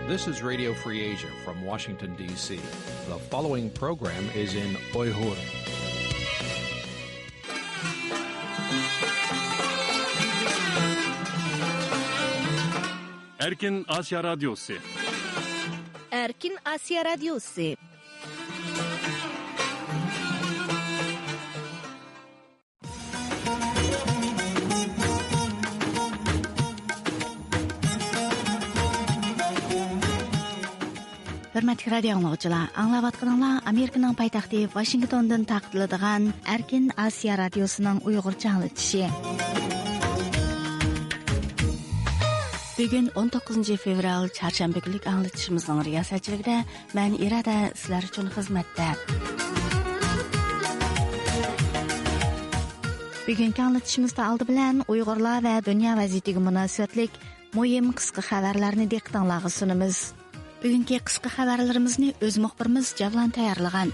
This is Radio Free Asia from Washington, D.C. The following program is in Uyghur. Erkin Asya Radyosu. Erkin Asya Radyosu. Hürmetli radio anlıqçılar, anlavatqanlar Amerikanın paytaxtı Washingtondan taqdirlangan Erkin Asya Radyosu'nun Uyg'urcha anlatışı. Bugün 19 fevral çarşamba günlük anlatışımızın riyasatçılıqda mən İrada sizler üçün xizmətdə. Bugünkü anlatışımızda aldı bilen Uyg'urlar ve dünya vaziyetiga münasibətlik mühim qısqa xəbərlərini diqqətinizə sunumuz. Bugünkü qısqa xəbərlərimizni öz müxbirimiz Javlan tayarlagan.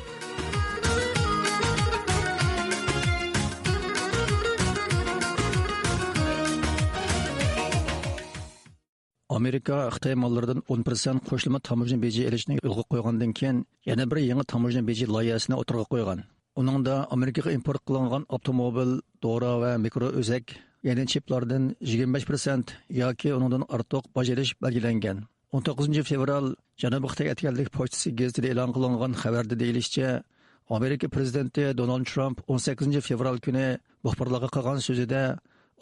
Amerika Xitoy mallarından 10% qo'shilma tamojna beji elishni yo'lga qo'ygandan keyin yana bir yangi tamojna beji loyihasini o'tirg'a qo'ygan. Uningda Amerikaga import qilingan avtomobil, dori va mikro'zak, ya'ni chiplardan 25% yoki undan ortiq boj elish belgilangan. 19 fevral Janubiy Xitoy Atlantik pochtasi gazetida e'lon qilingan xabarda deyilishicha, Amerika prezidenti Donald Trump 18 fevral kuni muxbirlarga qilgan so'zida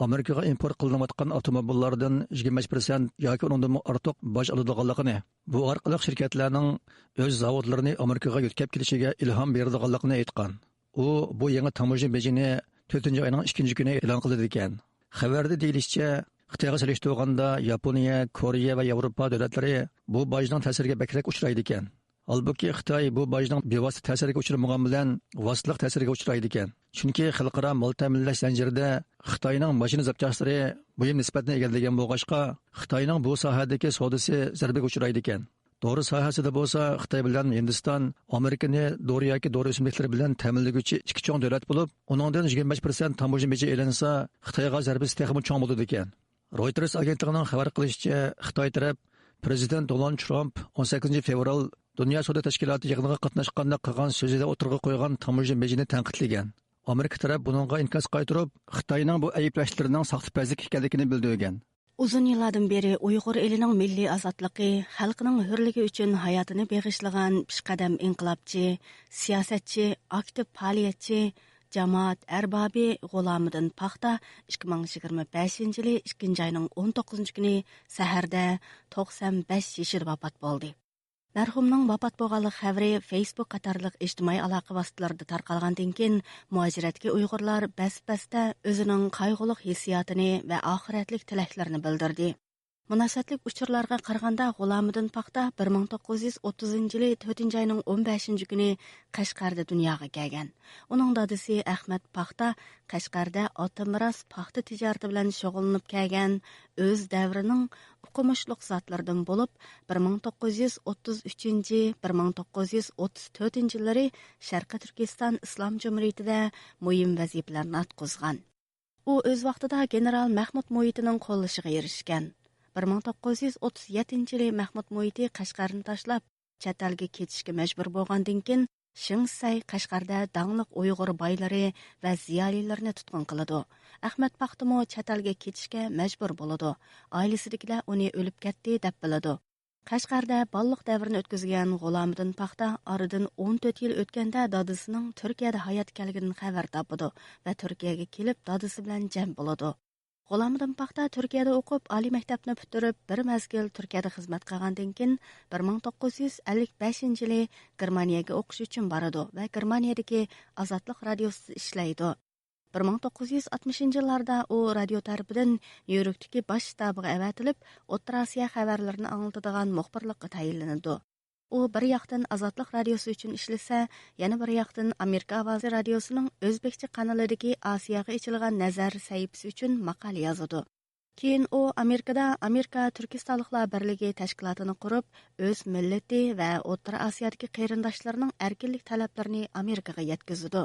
Amerikaga import qilinayotgan avtomobillardan 25% yoki undan ortiq boj oladiganligini, bu orqali shirkatlarning o'z zavodlarini Amerikaga yetkazib kelishiga ilhom beradiganligini aytgan. U bu yangi tamojna bejini 4-oyning 2-kuni e'lon qildi ekan. Xabarda deyilishicha, Xitoyga solishtirganda Yaponiya, Koreya va Yevropa davlatlari bu bojning ta'siriga bakrak uchraydi ekan. Halbuki Xitoy bu bojning bevosita ta'siriga uchramagan bilan vositalik ta'siriga uchraydi ekan. Chunki xalqaro mol ta'minlash zanjirida Xitoyning mashina zapchastlari muhim nisbatni egallagan bo'lg'achqa, Xitoyning bu sohadagi savdosi zarbaga uchraydi ekan. Dori sohasida bo'lsa, Xitoy bilan Hindiston Amerikani dori yoki dori o'simliklari bilan ta'minlovchi ikki chong davlat bo'lib, uningdan 25% tamojna beji e'linsa, Xitoyga zarbasi texmi chong bo'ladi ekan. Reuters agentligining xabar qilishicha, Xitoy taraf Prezident Donald Trump 18 fevral Dünya Savdo Tashkiloti yig'iniga qatnashganda qilgan so'zida o'tirg'a qo'ygan tamojna bejini tanqidlagan. Amerika taraf buningga inkos qaytarib, Xitoyning bu ayblashlarining saxtapazlik ekanligini bildirgan. Uzun yillardan beri Uyg'ur elining milliy ozodligi, xalqining hurligi uchun hayotini beg'ishlagan peshqadam inqilobchi, siyosatchi, aktiv faoliyatchi, jamoat arbobi G'ulomidin Paxta 2025-yili 2-oyning 19-kuni saharda 95 yoshida vafot bo'ldi. Mərhumның vafot bo'lganlik xəbəri Facebook qatarlıq ijtimoiy aloqa vositalarida tarqalgandan keyin muajiratga Uyg'urlar bas-basda o'zining qayg'uliq hissiyotini va oxiratlik tilaklarini bildirdi. Munosabatlik uchurlarga qaraganda G'ulomidin Paxta 1930-yili 4-oyning 15-kuni Qashqarda dunyoga kelgan. Uning dadisi Ahmad Paxta Qashqarda otimiros paxta tijorati bilan shug'ullanib kelgan, o'z davrining o'qimishliq zotlardan bo'lib, 1933-1934-yillari Sharqiy Turkiston Islom Jumhuriyatida muhim vazifalarni atqazgan. U o'z vaqtida general Mahmud Mo'yitining qo'llashiga erishgan. 1937-yili Mahmud Mo'yiti Qashqarni tashlab, chet elga ketishga majbur bo'lgandan keyin Shingsay Qashqarda dangliq Uyg'ur boylari va ziyolilarni tutqun qiladi. Ahmad Paxtamo chet elga ketishga majbur bo'ladi. Oilasidagilar uni o'lib ketdi deb biladi. Qashqarda balliq davrini o'tkazgan G'ulomidin Paxta oradan 14 yil o'tganda dadisining Turkiyada hayot kelganidan xabar topadi va Turkiyaga kelib dadisi bilan jam bo'ladi. G'ulomidin Paxta Turkiyada o'qib, oliy maktabni bitirib, bir mazgil Turkiyada xizmat qilgandan keyin 1955-yili Germaniyaga o'qish uchun boradi va Germaniyadagi Ozodlik radiosida ishlaydi. 1960-yillarda u radio tarafidan Nyu-Yorkdagi bosh shtabiga avatilib, O'rta Osiyo xabarlarini anglatadigan muxbirlikqa tayinlanadi. U bir yoqdan Ozodlik radiosi uchun ishlasa, yana bir yoqdan Amerika ovozi radiosining o'zbekcha kanalidagi Osiyoga ichilgan nazar sahifasi uchun maqola yozadi. Keyin u Amerikada Amerika Turkistonliklar birligi tashkilotini qurib, o'z millati va O'rta Osiyodagi qarindoshlarining erkinlik talablarini Amerikaga yetkazadi.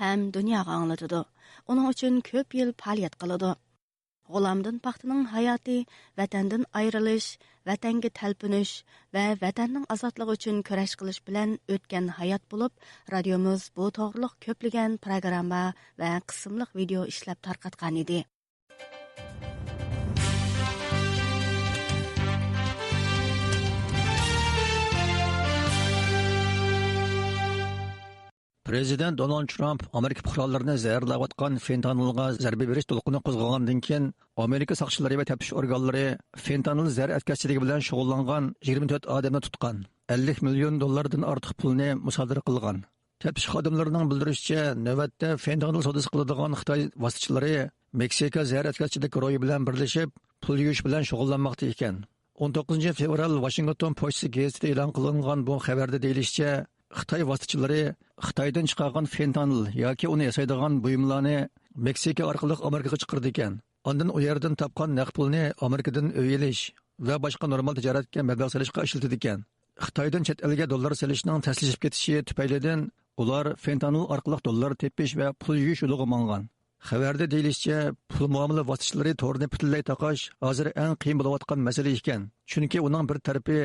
Ham dunyoga anglatadi. Uning uchun ko'p yil faoliyat qiladi. G'ulamdin paxtaning hayoti, vatandan ayrilish, vatanga talpinish va vatanning ozodligi uchun kurash qilish bilan o'tgan hayot bo'lib, radiomiz bu to'g'riliq ko'plagan programma va qismliq video ishlab tarqatgan edi. Prezident Donald Trump Amerika fuqarolarini zaharlayotgan fentanilga zarba berish to'lqini qo'zg'agandan keyin Amerika saqchilari va taftish organlari fentanil zar atkazchiligi bilan shug'ullangan 24 odamni tutgan. 50 million dollardan ortiq pulni musodara qilgan. Taftish xodimlarining bildirishicha, navbatda fentanil savdosi qiladigan Xitoy vositachilari Meksika zar atkazchilik guruhi bilan birlashib, pul yuvish bilan shug'ullanmoqda ekan. 19 fevral Washington Post gazetida e'lon qilingan bu xabarda deyilishicha, Xitoy vositachilari Xitoydan chiqargan fentanil yoki uni yasaydigan buyumlarni Meksika orqali Amerikaga chiqardi ekan. Ondan u yerdan topgan naqd pulni Amerikadan uy elish va boshqa normal tijoratga mablag' solishga ishlatdi ekan. Xitoydan chet elga dollar solishning taslishib ketishi tufaylidan ular fentanil orqali dollar tepish va pul yuvish yo'liga mongan. Xabarda deyilishicha, pul muomala vositachilari to'g'rini butunlay taqash hozir eng qiyin bo'layotgan masala ekan. Chunki uning bir tarafi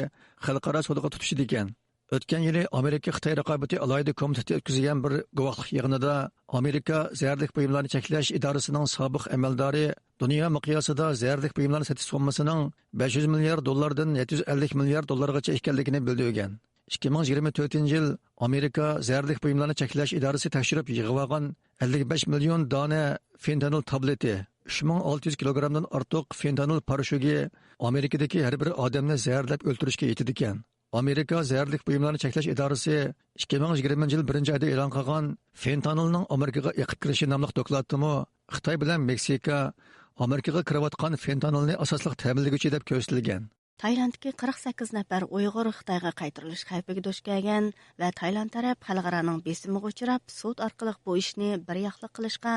xalqaro sudga tutishi ekan. O'tgan yili Amerika Xitoy raqobati alohida komiteti o'tkazgan bir guvohlik yig'inida Amerika zaharlik buyumlarni cheklash idorasining sobiq amaldori dunyo miqyosida zaharlik buyumlarni sotish summasining 500 milliard dollardan 750 milliard dollargacha ekanligini bildirgan. 2024-yil Amerika zaharlik buyumlarni cheklash idorasi tekshirib yig'ib 55 million dona fentanil tableti, 3600 kilogramdan ortiq fentanil parashugi Amerikadagi har bir odamni zaharlab o'ldirishga yetadi ekan. Amerika zaharlik buyumlarni cheklash idorasi 2020-yil 1-oyda e'lon qilgan fentanilning Amerikaga eqib kirishi nomli dokladimi Xitoy bilan Meksika Amerikaga kirayotgan fentanilni asosliq ta'minlaguvchi deb ko'rsatilgan. Taylanddagi 48 nafar Uyg'ur Xitoyga qaytarilish xavfiga duch kelgan va Tayland taraf xalqaroning besimiga uchrab, sud orqali bu ishni bir yoqli qilishga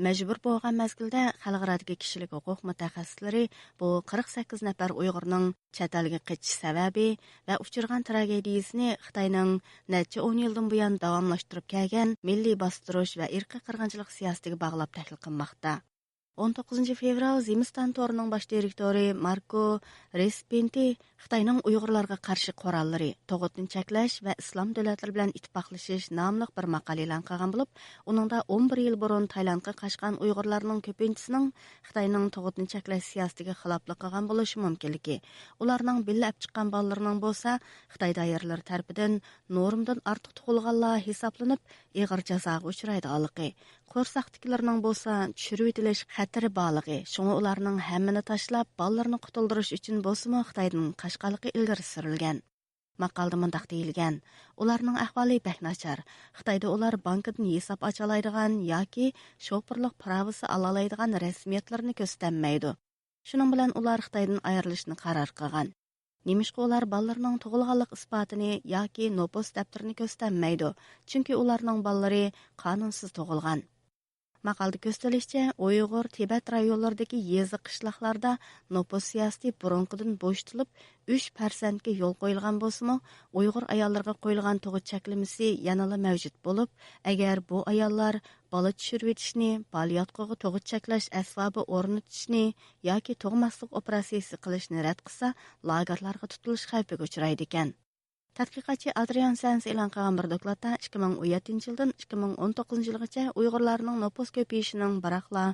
majbur bo'lgan mazgilda xalqarodagi kishilik huquq mutaxassislari bu 48 nafar Uyg'urning chet elga qochish sababi va uchirgan tragediyasini Xitoyning necha 10 yildan buyon davomlashtirib kelgan milliy bostirish va irqiy qirg'inchilik siyosatiga bog'lab tahlil qilmoqda. 19 fevral Zimiston to'rining bosh direktori Marko Respenti Xitoyning Uyg'urlarga qarshi qo'rallari, tog'utni cheklash va islom davlatlari bilan ittifoqlashish nomli bir maqola e'lon qilgan bo'lib, uningda 11 yil burun Taylandga qochgan Uyg'urlarning ko'pinchisining Xitoyning tog'utni cheklash siyosatiga xiloflik qilgan bo'lishi mumkinligi, ularning billab chiqqan bolalarining bo'lsa, Xitoy doiralari tomonidan normdan ortiq tug'ilganlar hisoblanib, ig'ir jazoga uchraydiganligi, qo'rsaqdagilarning bo'lsa tushirib etilish xatiri borligi, shunga ularning hammani tashlab, bolalarni qutuldirish uchun bo'lsa-mu Xitoydan qashqaligi ilgari surilgan. Maqolda mundaq deyilgan: ularning ahvoli bek nachar. Xitoyda ular bankdan hisob ocha oladigan yoki shoferlik pravisi ola oladigan rasmiyatlarni ko'rsatmaydi. Shuning bilan ular Xitoydan ayrilishni qaror qilgan. Немишқа ular балаларының tug'ilganlik isbotini yoki nopos daftarini ko'rsatmaydi, chunki ularning bolalari qonunsiz tug'ilgan. Maqolda ko'rsatilishicha, Uyg'ur Tibet rayonlaridagi yezi qishloqlarda nopos siyosati burunqidan bo'shatilib 3% ga yo'l qo'yilgan bo'lsa-mu, Uyg'ur ayollarga qo'yilgan tug'ut cheklamasi yanada mavjud bo'lib, agar bu ayollar bola tushirib etishni, baliyotqiga tug'ut cheklash asbobi o'rnatishni yoki tug'maslik operatsiyasi qilishni rad qilsa, lagerlarga tutilish xavfiga uchraydi ekan. Tadqiqotchi Adrian Sanz e'lon qilgan bir dokladda 2017-yildan 2019-yilgacha Uyg'urlarning nopos ko'payishining biroqla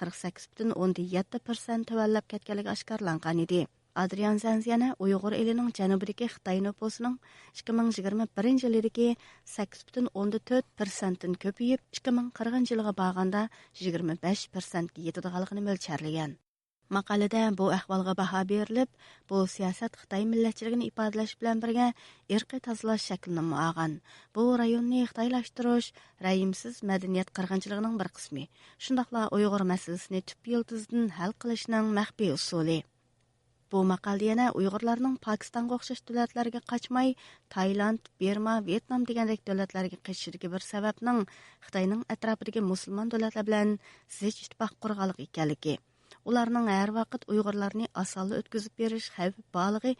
48,7% tuvallab ketganligi oshkorlangan edi. Adrian Sanz yana Uyg'ur elining janubidagi Xitoy noposining 2021-yildagi 8,4% dan ko'payib, 2040-yilga borganda 25% ga yetadiganligini mo'ljallagan. Maqolada bu ahvolga baho berilib, bu siyosat Xitoy millatchiligini ifodalash bilan birga irqiy tozalash shaklini olgan. Bu rayonni xitoylashtirish, rayimsiz madaniyat qirg'inchiligining bir qismi. Shundaqla Uyg'ur masalasini tub yiltizdan hal qilishning maxfiy usuli. Bu maqolda yana Uyg'urlarning Pokistonga o'xshash davlatlarga qochmay, Tailand, Burma, Vyetnam degandek davlatlarga qochishidagi bir sababning Xitoyning atrofidagi musulmon davlatlar bilan zich ittifoq qurganligi ekanligi. Ularning har vaqt Uyg'urlarni asolda o'tkazib berish xavfi borligi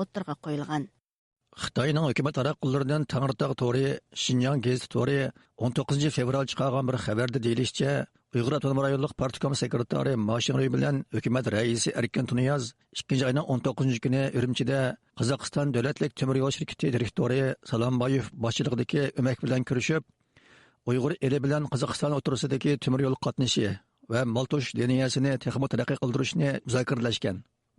o'ttirga qo'yilgan. Xitoyning hukumat taraqqullaridan Tangritog to'ri, Xinjiang gazeti to'ri 19 fevral chiqargan bir xabarda deyilishicha, Uyg'ur avtonom rayonluq partkom sekretari Mashinroy bilan hukumat raisi Erkin Tuniyaz 2 oyning 19 kuni Urumchida Qozog'iston davlatlik temir yo'l shirkati direktori Salombayev boshchiligidagi o'mak bilan ko'rishib, Uyg'ur eli bilan Qozog'iston o'rtasidagi temir yo'l qatnashi va Maltush liniyasini texnik taraqqiy qildirishni muzokiralashgan.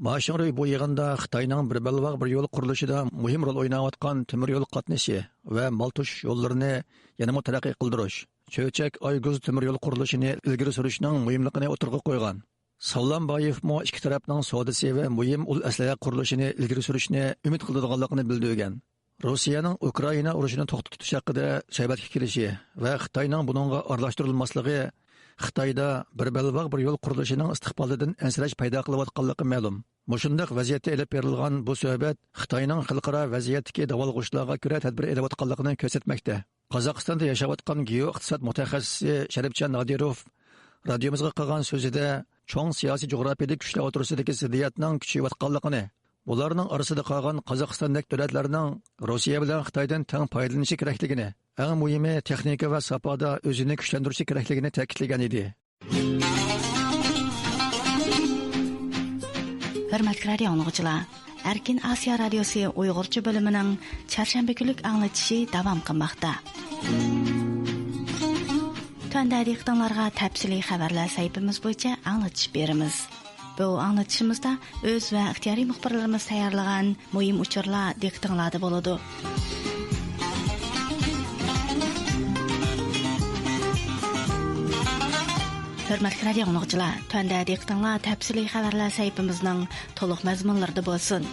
Mashinroy bu yig'inda Xitoyning bir balvoq bir yo'l qurilishida muhim rol o'ynayotgan temir yo'l qatnashi va Maltush yo'llarini yanada taraqqiy qildirish, Cho'chak Ayguz temir yo'l qurilishini ilgari surishning muhimligini o'tirg'a qo'ygan. Salombayev mo ikki tarafning savdosi va muhim ul aslaha qurilishini ilgari surishni umid qiladiganligini bildirgan. Rossiyaning Ukraina urushini to'xtatish haqida suhbatga kelishi va Xitoyning buningga aralashtirilmasligi Xitoyda bir balvoq bir yo'l qurilishining istiqbolidan ansirash paydo qilayotganligi ma'lum. Mushundaq vaziyatda elib berilgan bu suhbat Xitoyning xalqaro vaziyatdagi davolg'ishlarga ko'ra tadbir elayotganligini ko'rsatmoqda. Qozog'istonda yashayotgan geoiqtisod mutaxassisi Sharifjon Nodirov radiomizga qilgan so'zida cho'ng siyosiy jo'grafiyadagi kuchlar o'rtasidagi ziddiyatning kuchayotganligini, bularning orasida qolgan Qozog'istondek davlatlarning Rossiya bilan Xitoydan teng foydalanishi kerakligini, eng muhimi texnika va sapoda o'zini kuchlantirishi kerakligini ta'kidlagan edi. Hörmətli radio dinləyicilər, Erkin Asiya Radiosu Uyğurca bölümünün çarşamba günlük anlatışı davam qılmaqda. Tönde diqqətinizə təfsili xəbərlər səhifəmiz boyunca anlatış berimiz. Bu anlatışımızda öz və ixtiyari müxbirlərimiz tayarlagan mühim uçurlar diqqətinizdə boladı. Hörmətli radio dinləyicilər, tönde diqqətinizə təfsili xəbərlər səhifəmizin to'liq məzmunlarında bolsun.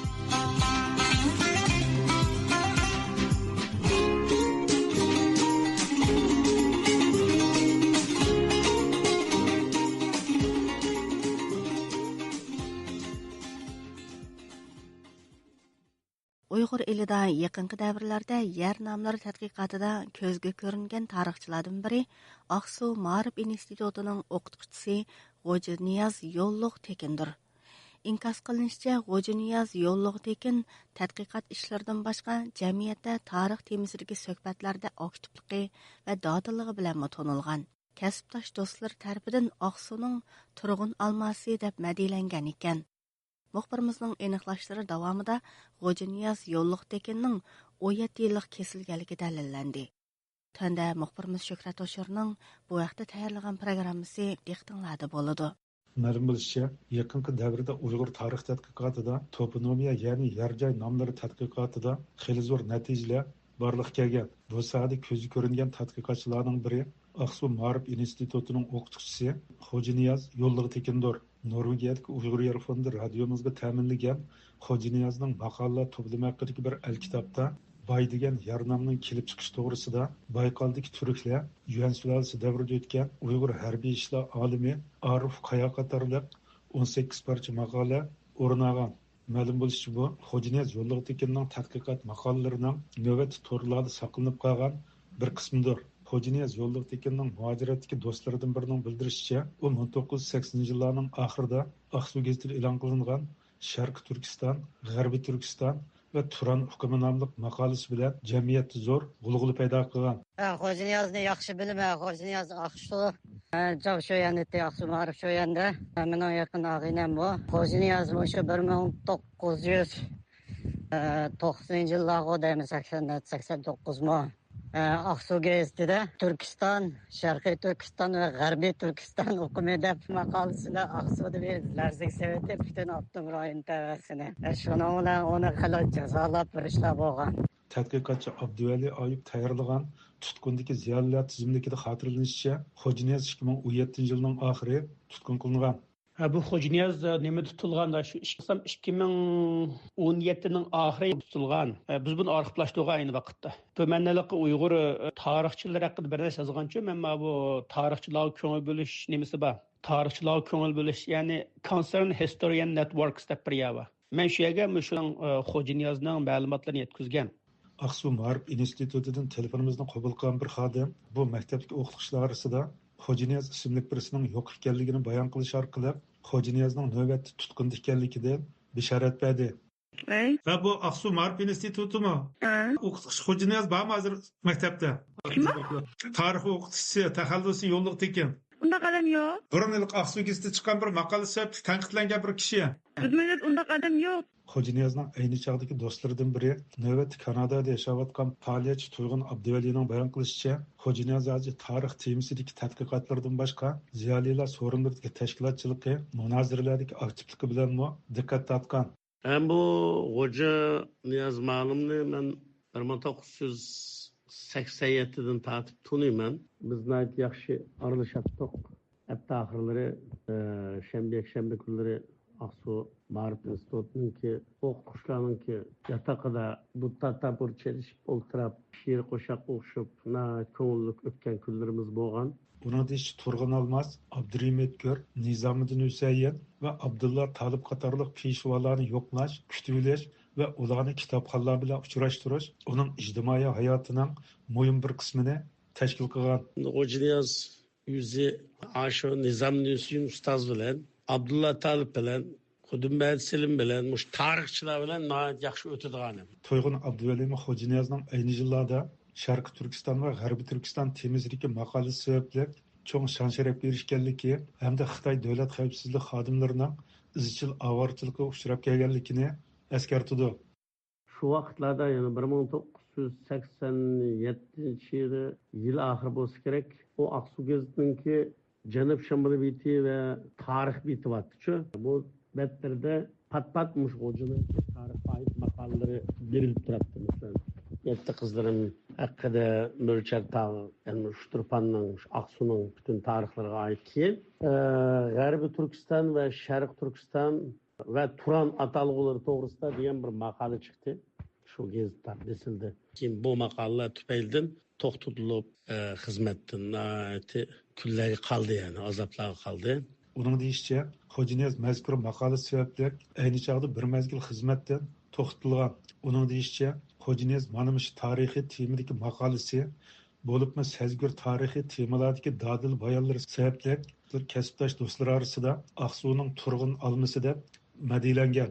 Uyghur elida yaqinqi davrlarda yer nomlari tadqiqotida ko'zga ko'ringan tarixchilardan biri Aqsu Ma'rif institutining o'qituvchisi G'o'ji Niyaz Yo'lliq Tekindir. Inkas qilinishicha, G'o'ji Niyaz Yo'lliq Tekin tadqiqot ishlaridan boshqa jamiyatda tarix temasidagi suhbatlarda aktivligi va dodilligi bilan tanilgan. Kasbdosh do'stlar tarafidan Aqsuning turg'un almasi deb madilangan ekan. Muxbirimizning aniqlashlari davomida G'o'ji Niyaz Yo'lliq Tekinning 17 yillik kesilganligi dalillandi. Tunda muxbirimiz Shuhrat Oshirning bu vaqtda tayyorlagan programmasi diqqatingizda bo'ladi. Ma'lum bo'lishicha, yaqinqi davrda Uyg'ur tarix tadqiqotida toponomiya, ya'ni yer-joy nomlari tadqiqotida xeyli zo'r natijalar borliq kelgan. Bu sohada ko'zi ko'ringan tadqiqotchilarning biri Aqsu Ma'rif institutining o'qituvchisi G'o'ji Niyaz Yo'lliq Tekindir. Norvegiyadagi Uyg'ur yer fondi radiomizga ta'minlagan G'o'ji Niyazning maqolalar to'plami haqidagi bir kitobda Bay degan yer nomining kelib chiqish to'g'risida Bayqaldagi turklar Yuan sulolasi davrida o'tgan Uyg'ur harbiy ishlar olimi Arif Qaya qatorliq 18 parcha maqola o'rin olgan. Ma'lum bo'lishicha, bu G'o'ji Niyaz Yo'lliq Tekinning tadqiqot maqolalarining navbat to'rlarda saqlanib qolgan bir qismidir. G'o'ji Niyaz Yo'lliq Tekinning muhojiratdagi do'stlaridan birining bildirishicha, u 1980-yillarning oxirida Aqsu gazetida e'lon qilingan Sharqi Turkiston, G'arbiy Turkiston va Turan hukmi nomli maqolasi bilan jamiyatda zo'r g'ulg'ula paydo qilgan. G'o'ji Niyozni yaxshi bilaman. G'o'ji Niyoz Aqsu, Jav Shoyanida Aqsu Ma'rif Shoyanda. Mening yaqin og'inam bu. G'o'ji Niyoz o'sha 1990-yillarda deymiz, 89 mo. Aqsu gazetida Turkiston, Sharqiy Turkiston va G'arbiy Turkiston hukmi deb maqolasida Aqsuda larzik seveti butun Abdum rayon tavasini. Shuni bilan uni xalot jazolab berishlar bo'lgan. Tadqiqotchi Abduvali Ayub tayyorlagan tutqundagi ziyolilar tizimlikida xotirlanishicha, G'o'ji Niyaz 2017-yilning oxiri tutqun qilingan. Bu G'o'ji Niyaz nima tutilganda shu 2017ning oxiri tutilgan. Biz buni arxivlashtirgan ayni vaqtda. Bu mannalikqa Uyg'ur tarixchilar haqida bir narsa yozgancha, men bu tarixchilar ko'ngil bo'lish nimasi bor. Tarixchilar ko'ngil bo'lish, ya'ni Concerned Historian Networks deb bir yava. Men shu yerga shuning G'o'ji Niyazning ma'lumotlarini yetkazgan. Aqsu Ma'rif institutidan telefonimizni qabul qilgan bir xodim bu maktabdagi o'qituvchilar orasida G'o'ji Niyaz ismli birisining yo'q ekanligini bayon qilish orqali G'o'ji Niyazning navbatda tutqunda ekanligidan bishorat berdi. Va bu Aqsu Ma'rif institutimi? O'qituvchi G'o'ji Niyaz bormi hozir maktabda? Tarix o'qituvchisi, taxallusi Yo'lliq Tekin. undaq adam yo'q. Burun ilk Aksu geziti chiqqan bir maqola sababli tanqidlangan bir kishi. Bizmillet undaq adam yo'q. Xo'janiyazning ayni chog'dagi do'stlaridan biri navbat Kanadada yashayotgan faoliyatchi To'yg'un Abduvalining bayon qilishicha, Xo'janiyaz tarix temasidagi tadqiqotlardan boshqa ziyolilar so'rinlardagi tashkilotchiligi, munoziralardagi aktivligi bilan diqqat tortgan. Bu Xo'ja Niyaz ma'lumni men 1987dan tartib tanıyman. Biz nayt yaxshi aralashdik. Hatta axirlari shanba kunlari Aksu Ma'rif institutininki o'qituvchilarninki yataqida bu tatapur chelishib o'ltirib she'r qo'shiq o'qishib ko'ngillik o'tgan kunlarimiz bo'lgan. Buna diş Turg'un Almaz, Abdurahim Gör, Nizamiddin Hüseyin ve Abdullah Talib qatorliq peshvolarni yo'qlash, kutib ve ularni kitobxonlar bilan uchrashtirish uning ijtimoiy hayotining muhim bir qismini tashkil qilgan. Xo'ja Niyaz yüzü Aşo Nizamiddin Hüseyin ustoz bilan Abdullah Talib bilan Xudumbat Selim bilan mush tarixchilar bilan yaxshi o'tadigan. To'yg'un Abduvali Xo'ja Niyazning ayni yillarda Sharqi Turkiston va G'arbiy Turkiston temizligi maqolasi sababli cho'ng shon-sharafga erishganligi hamda Xitoy davlat xavfsizlik xodimlarining izchil avorchilikka uchrab kelganligini eskartdi. Shu vaqtlarda yani 1987-yil oxiri bo'lsa kerak, o Aksu gazetininki Janub Shimoli beti ve tarix beti vardı. Bu betlerde pat-patmış Xo'janing tarixga ait maqolaları berilib turibdi. Mesela yetti qizlarim hakkında Mörçer Tağı, yani Şturpan'ın, Aksu'nun bütün tarihlerine ait ki G'arbiy Turkiston ve Sharq Turkiston ve Turan atalgıları doğrusunda diyen bir makale çıktı. Şu gazeteden besildi. Kim bu makaleler tüpeylden to'xtatılib xizmatdan kunlarga qoldi, yani azoblarga qoldi. Uning deyishicha, Xo'ja Niyaz mazkur maqola sababli ayni chog'da bir mezgil xizmatdan to'xtatilgan. Uning deyishicha, Xo'ja Niyaz mana shu tarixiy temadagi maqolasi bo'libmi sezgir tarixiy temalardagi dadil bayonlar sababli kasbdosh do'stlar orasida Aksuning turg'un olmasida madilangan.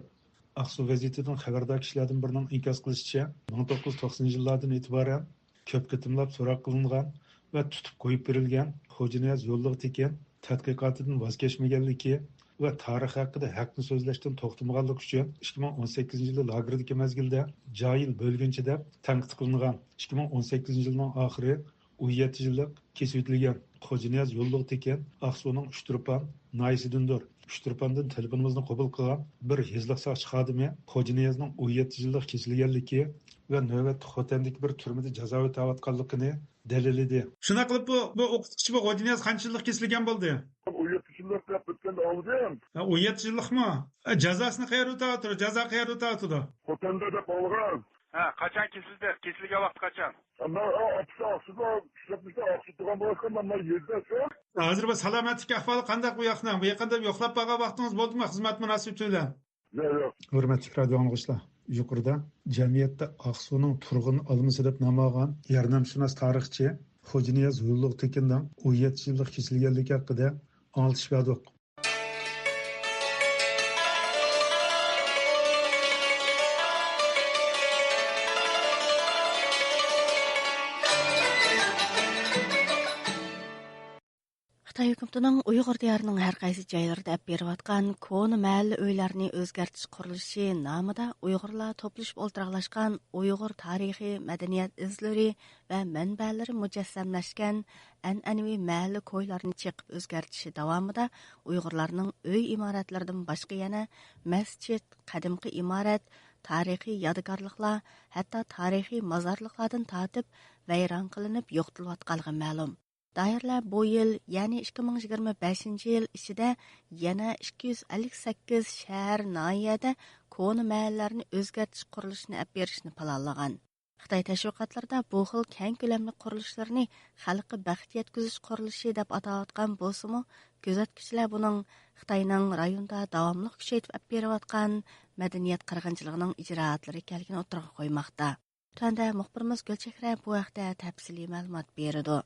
Aksu gazetining xabardor kishilardan birining inkos qilishicha, 1990-yillardan e'tiboran ko'p qitimlab so'roq qilingan va tutib qo'yib berilgan Xo'ja Niyaz yo'lliq tekin tadqiqotidan voz kechmaganligi va tarix haqida haqni so'zlashdan to'xtamaganlik uchun 2018-yilda lagerdagi mezgilda jahil bo'lguncha deb tanqid qilingan. 2018-yilning oxiri 17 yillik kesib o'tilgan Xo'ja Niyaz yo'lliq tekin Aksuning Uchturpan nayisidindir. Uchturpandan telefonimizni qabul qilgan bir hizliq soqchi xodimi Xo'ja Niyazning 17 yillik kesilganligi ve növbetli Xotendagi bir turmada jazo o'tayotganligini dalilidi. Shuna qilib bu o'qituvchi bu Xo'ja Niyaz qancha yillik kesilgan bo'ldi? 17 yillik deb o'tganda olgan. 17 yillikmi? Jazosini qayerda o'tayotdi? Jazo qayerda o'tayotdi? Xotenda deb olgan. Ha, qachon kesildi? Kesilgan vaqt qachon? Ama Aksu'da turgan bo'lsa, men yerda Hozir bu salomatlik ahvoli qanday bu yoqning? Bu yaqinda yo'qlab bo'lgan vaqtingiz bo'ldimi xizmat munosabati bilan? Yo'q. Hurmatli radio anglag'uchilar, yuqorida jamiyatda Aksuning turg'un olmasi deb nom olgan yardamshunos tarixchi Xo'ja Niyaz yo'lliq tekindan 17 yillik kesilganligi haqida anglitishdik. Xitoy hukumatining Uyg'ur diyarining har qaysi joylarida olib berayotgan kona mahalla uylarini o'zgartirish qurilishi nomida Uyg'urlar to'plashib o'ltiraqlashgan Uyg'ur tarixiy madaniyat izlari va manbalari mujassamlashgan an'anaviy mahalla ko'ylarini chiqib o'zgartirishi davomida Uyg'urlarning uy imoratlaridan boshqa yana masjid, qadimgi imorat, tarixiy yodgorliklar, hatto tarixiy mozorliklardan tortib vayron qilinib yo'qotilayotganligi ma'lum. Dairlar bu yil, ya'ni 2025 yil ichida yana 258 shahar noyada kona mahallalarni o'zgartirish qurilishini olib berishni planlagan. Xitoy tashviqotlarida bu xil keng ko'lamli qurilishlarni xalqqa baxt yetkazish qurilishi deb atayotgan bo'lsa-mu, kuzatuvchilar buning Xitoyning rayonda davomli kuchaytirib olib berayotgan madaniyat qirg'inchiligining ijroatlari ekanligini o'tirg'a qo'ymoqda. Tuanda muxbirimiz Gulchehra bu haqda tafsiliy ma'lumot berdi.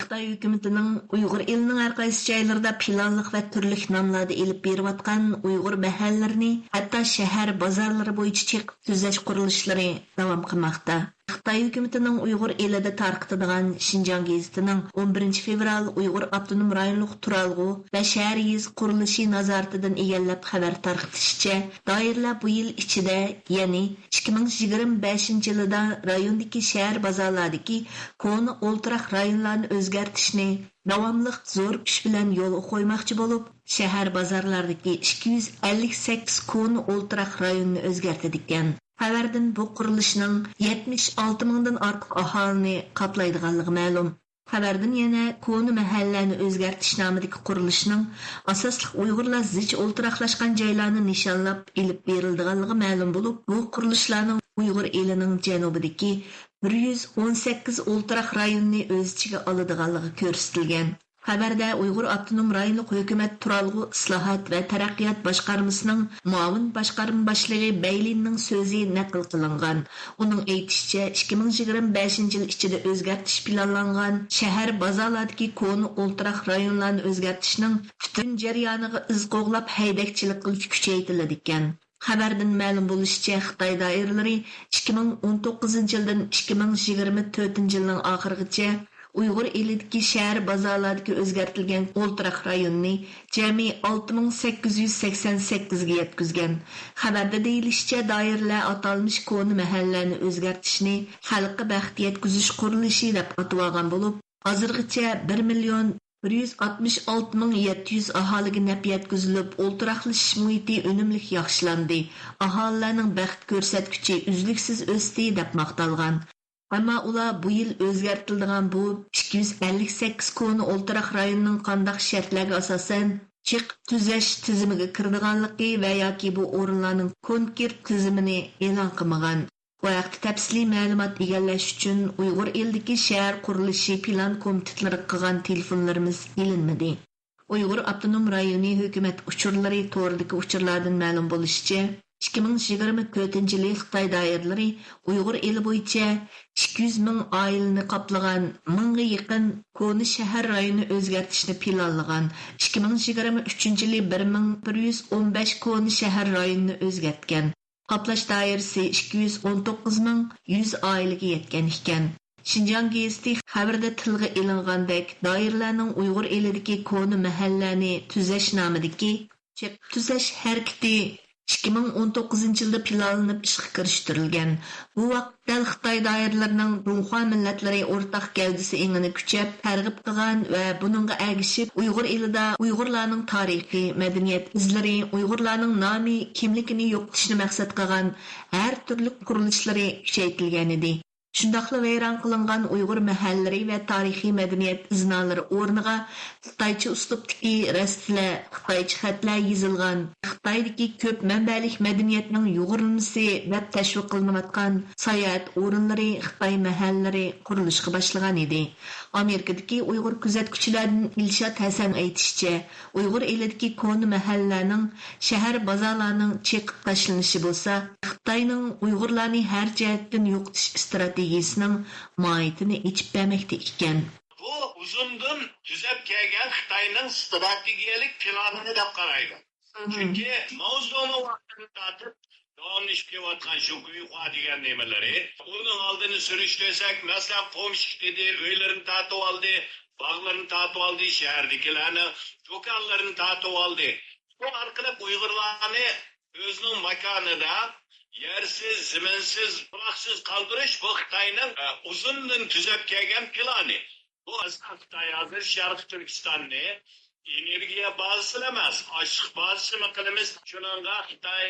Xitoy hukumatining Uyg'ur elining har qaysi joylarida planliq va turli nomlarda elib berayotgan Uyg'ur mahallallarini, hatto shahar bozorlari bo'yicha chiqib tuzlash qurilishlari davom qilmoqda. Xitoy hukumatining Uyg'ur elida tarqatadigan Xinjiang gazetining 11 fevral Uyg'ur avtonom rayonluq turalg'u va shahar yiz qurilishi nazoratidan egallab xabar tarqatishicha, doiralar bu yil ichida, ya'ni 2025 yilida rayondagi shahar bozorlardagi koni o'ltiraq rayonlarni o'zgartishni davomliq zo'r kuch bilan yo'l qo'ymoqchi bo'lib, shahar bozorlaridagi 258 koni o'ltiraq rayonni o'zgartirdi ekan. Xabardan bu qurilishning 76 mingdan ortiq aholini qoplaydiganligi ma'lum. Xabardan yana koni mahallani o'zgartirish nomidagi qurilishning asosli Uyg'urlar zich o'ltiraqlashgan joylarni nishonlab ilib berilganligi ma'lum bo'lib, bu qurilishlarning Uyg'ur elining janubidagi 118 o'ltiraq rayonni o'z ichiga oladiganligi ko'rsatilgan. Xabarda Uyg'ur avtonom rayonluq hukumat turalg'u islohot va taraqqiyot boshqarmasining muavin boshqarma boshlig'i Baylinning so'zi naql qilingan. Uning aytishicha, 2025 yil ichida o'zgartirish planlangan shahar bozorlaridagi koni o'ltiraq rayonlarni o'zgartirishning butun jarayoniga iz qo'g'lab haydakchilik qilish kuchaytiriladi ekan. Xabardan ma'lum bo'lishicha, Xitoy doiralari 2019 yildan 2024 yilning oxirigacha Uyg'ur elidagi shahar bozorlaridagi o'zgartirilgan o'ltiraq rayonni jami 6888 ga yetkazgan. Xabarda deyilishicha, doiralar atalmish koni mahallarni o'zgartirishni xalqqa baxt yetkazish qurilishi deb atolgan bo'lib, hozirgacha 1,166,700 aholiga naf yetkazilib, o'ltiraqlashish muhiti unumli yaxshilandi. Aholilarning baxt ko'rsatkichi uzluksiz o'sdi deb maqtalgan. Ammo ular bu yil o'zgartirilgan bu 258 koni o'ltiraq rayonning qandaq shartlarga asosan chiq tuzash tizimiga kirdiganligi va yoki bu o'rinlarning konkret tizimini e'lon qilmagan. Bu haqda tafsiliy ma'lumot egallash uchun Uyg'ur eldagi shahar qurilishi plan komitetlari qilgan telefonlarimiz ilinmadi. Uyg'ur avtonom rayoni hukumat uchurlari to'g'ridagi uchurlardan ma'lum bo'lishicha, 2024 yili Xitoy doiralari Uyg'ur eli bo'yicha 200 ming oilani qoplagan 1000 ga yaqin koni shahar rayoni o'zgartirishni planlagan. 2023 yili 1115 koni shahar rayonini o'zgartgan. Qoplash doirasi 219,100 oilaga yetgan ekan. Xinjiang gazeti xabarda tilga ilingandek, doiralarning Uyg'ur elidagi koni mahallani tuzash nomidagi tuzash harakati 2019 yilda planlanib ishga kirishtirilgan. Bu vaqtda Xitoy doiralarining Runxua millatlari o'rtaq gavdasi engini kuchab, targ'ib qilgan va buningga ergishib Uyg'ur elida Uyg'urlarning tarixi, madaniyat izlari, Uyg'urlarning nomi, kimligini yo'qotishni maqsad qilgan har turli qurilishlar kuchaytirilgan edi. Shundaqla vayron qilingan Uyg'ur mahallari va tarixiy madaniyat iznalari o'rniga Xitoycha uslubdagi rasmlar, Xitoycha xatlar yozilgan, Xitoydagi ko'p manbalik madaniyatning yo'g'rilmasi va tashviq qilinayotgan sayohat o'rinlari, Xitoy mahallari qurilishga boshlagan edi. Amerikadagi Uyg'ur kuzatuvchilaridan Ilshod Hasan aytishicha, Uyg'ur elidagi koni mahallalarning shahar bozorlarining cheqib tashlanishi bo'lsa, Xitoyning Uyg'urlarni har jihatdan yo'qotish strategiyasining mohiyatini ichib bermoqda ekan. Bu uzundan tuzab kelgan Xitoyning strategiyalik planini deb qaraydi. Chunki mavzuni vaqtini tatib davomlashib kelayotgan shu Uyqu degan nemalari, uning oldini surishtirsak, masalan, Pomshik dedi, uylarini tatib oldi, bog'larini tatib oldi, shahardagilarni, do'konlarini tatib oldi. Bu orqali Uyg'urlarni o'zining makonida yersiz, ziminsiz, quloqsiz qoldirish bu Xitoyning uzundan tuzab kelgan plani. Bu Xitoy hozir Sharq Turkistonni energiya bazasi emas, ochiq bazasi qilamiz. Shuningga Xitoy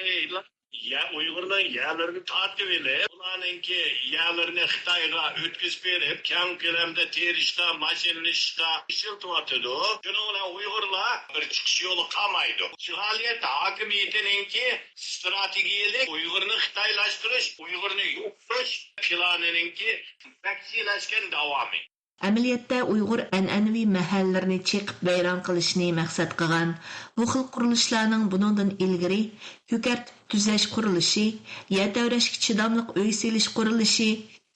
Uyg'urlar yerlarini tortib olib, ularningki yerlarini Xitoyga o'tkazib berib, keng ko'lamda terishda, mashinlashda ishiltyotidi. Shuning bilan Uyg'urlar bir chiqish yo'li qolmaydi. Jaholiy hokimiyatiningki strategiyalik Uyg'urni xitoylashtirish, Uyg'urni yo'qotish planiningki taksirlashgan davomi. Amaliyotda Uyg'ur an'anaviy mahallalarni cheqib vayron qilishni maqsad qilgan. Bu xil qurilishlarning buningdan ilgari ko'kart tuzash qurilishi, yer davrashga chidamliq uy selish qurilishi,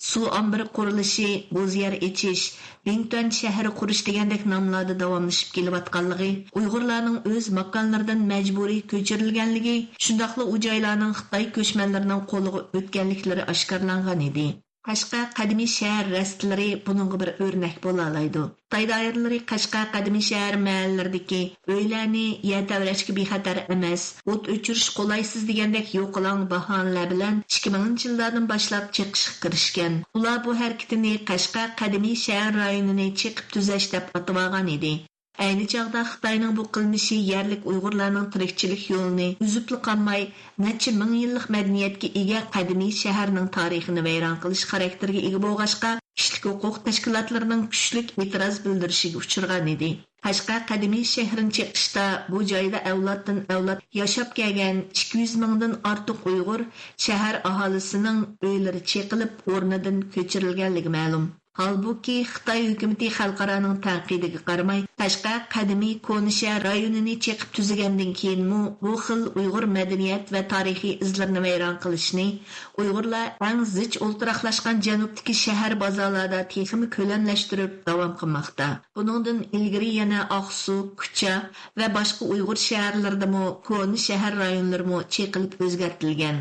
suv ombiri qurilishi, bo'z yer echish, Bingtuan shahri qurish degandek nomlarda davomlashib kelayotganligi, Uyg'urlarning o'z makonlaridan majburiy ko'chirilganligi, shundaqla u joylarning Xitoy ko'chmanlarining qo'liga o'tganliklari oshkorlangan edi. Qashqa qadimiy shahar rastlari buningga bir o'rnak bo'la oladi. Xitoy doiralari Qashqa qadimiy shahar mahallalardagi uylarni yer tavrashga bexatar emas, o't o'chirish qolaysiz degandek yo'qolang bahonalar bilan 2000-yillardan boshlab chiqishga kirishgan. Ular bu harakatini Qashqa qadimiy shahar rayonini chiqib tuzash deb atamagan edi. Ayni chog'da Xitoyning bu qilmishi yerlik Uyg'urlarning tirikchilik yo'lini uzib qolmay, necha ming yillik madaniyatga ega qadimiy shaharning tarixini vayron qilish xarakteriga ega bo'lg'achqa, kishilik huquq tashkilotlarining kuchli e'tiroz bildirishiga uchragan edi. Qashqa qadimiy shahrini chiqishda bu joyda avloddan avlod yashab kelgan 200 mingdan ortiq Uyg'ur shahar aholisining uylari chiqilib o'rnidan ko'chirilganligi ma'lum. Halbuki Xitoy hukumati xalqaroning tanqidiga qaramay, Qashqa qadimiy Konishar rayonini chiqib tuzagandan keyinmi bu xil Uyg'ur madaniyat va tarixiy izlarini vayron qilishni Uyg'urlar eng zich o'ltiraqlashgan janubdagi shahar bozorlarda texmi ko'lamlashtirib davom qilmoqda. Buningdan ilgari yana Oqsu, Kucha va boshqa Uyg'ur shaharlaridami Koni shahar rayonlari chiqilib o'zgartirilgan.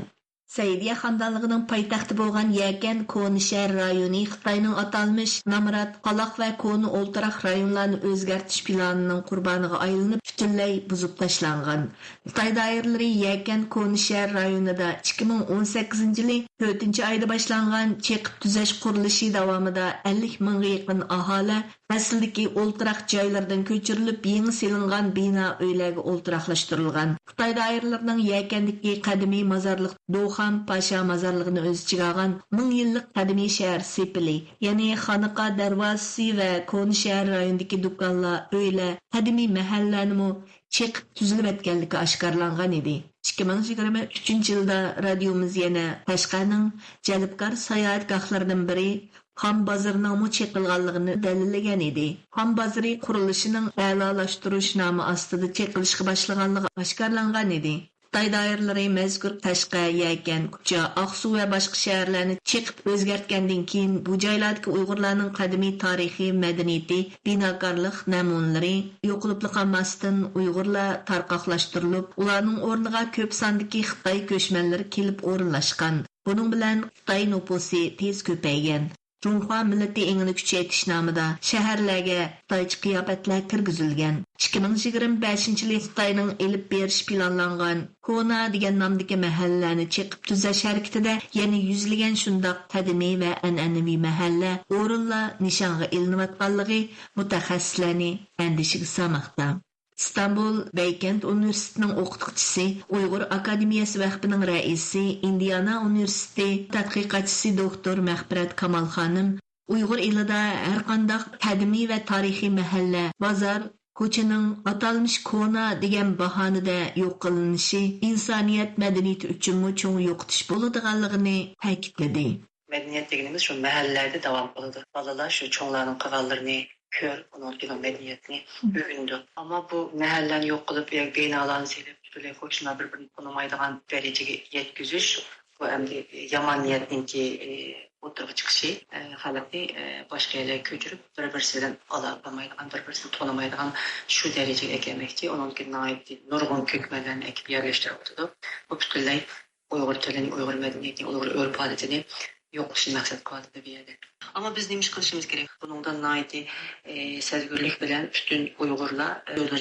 Saidiya xandonligining poytaxti bo'lgan Yakan Koni shahar rayoni Xitoyning atalmish Namrat, Qaloq va Koni o'ltiraq rayonlarni o'zgartirish planining qurboniga aylanib, butunlay buzib tashlangan. Xitoy doiralari Yakan Koni shahar rayonida 2018-yili 4-oyda boshlangan chiqib tuzash qurilishi davomida 50 mingga yaqin aholi aslidagi o'ltiraq joylardan ko'chirilib, yangi silingan bino uylarga o'ltiraqlashtirilgan. Xitoy doiralarining Yakandagi qadimiy mozorliq Do'xan Pasha mozorligini o'z ichiga olgan 1000 yillik qadimiy shahar Sepili, ya'ni Xanaqa darvozasi va Koni shahar rayonidagi do'konlar, uylar, qadimiy mahallalarni chiqib tuzilib o'tganligi oshkorlangan edi. 2023-yilda radiomiz yana Qashqarning jalbkor sayohatgohlaridan biri Xon bozorining cheqilganligini dalillagan edi. Xon bozori qurilishining a'lolashtirish nomi ostida cheqilishga boshlaganligi oshkorlangan edi. Xitoy doiralari mazkur Qashqa, Yakan, Kucha, Oqsu va boshqa shaharlarni chiqib o'zgartgandan keyin bu joylardagi Uyg'urlarning qadimiy tarixiy madaniyati, binokorlik namunalari yo'qolib qolmasdan Uyg'urlar tarqoqlashtirilib, ularning o'rniga ko'p sondagi Xitoy ko'chmanlari kelib o'rinlashgan. Buning bilan Xitoy nufusi tez ko'paygan. Junxo millati engini kuchaytirish nomida shaharlarga Xitoycha qiyofatlar kirgizilgan. 2025-yil Xitoyning elib berish planlangan Kona degan nomdagi mahallalarni chiqib tuzash harakatida yana yuzlagan shundoq qadimiy va an'anaviy mahalla o'rinlar nishonga ilinayotganligi mutaxassislarni andishiga solmoqda. İstanbul Beykent Üniversitesi'nin o'qituvchisi, Uyg'ur Akademiyasi vahbining raisi, Indiana Universiteti tadqiqotchisi doktor Mahbirat Kamal xonim Uyg'ur elida har qanday qadimiy va tarixiy mahalla, bozor, ko'chaning atalmish Kona degan bahonada yo'q qilinishi insoniyat madaniyati uchun cho'ng yo'qotish bo'ladiganligini ta'kidladi. Madaniyat deganimiz shu mahallalarda davom qiladi. Bolalar shu cho'nglarning qilganlarini kör, onun gibi medeniyetini övündü. Ama bu mahallen yok kılıp, binalarını silip, böyle hoşuna birbirini tanımaydıgan dereceye yetkizüş, bu hem de yaman niyetin ki oturup çıkışı, halkı başka yere köçürüp, birbirisinden alamaydıgan, birbirisinden tanımaydıgan şu dereceye eklemekti. Onun gibi ait nurgun kökmelerini ekip yerleştirildi. Bu bütünley Uygur tüleni, Uygur medeniyetini, Uygur örf adetini yo'qlashni maqsad qiladi bir yerda. Ammo biz nima qilishimiz kerak? Buningdan naiti sezgirlik bilan butun Uyg'urlar yo'llar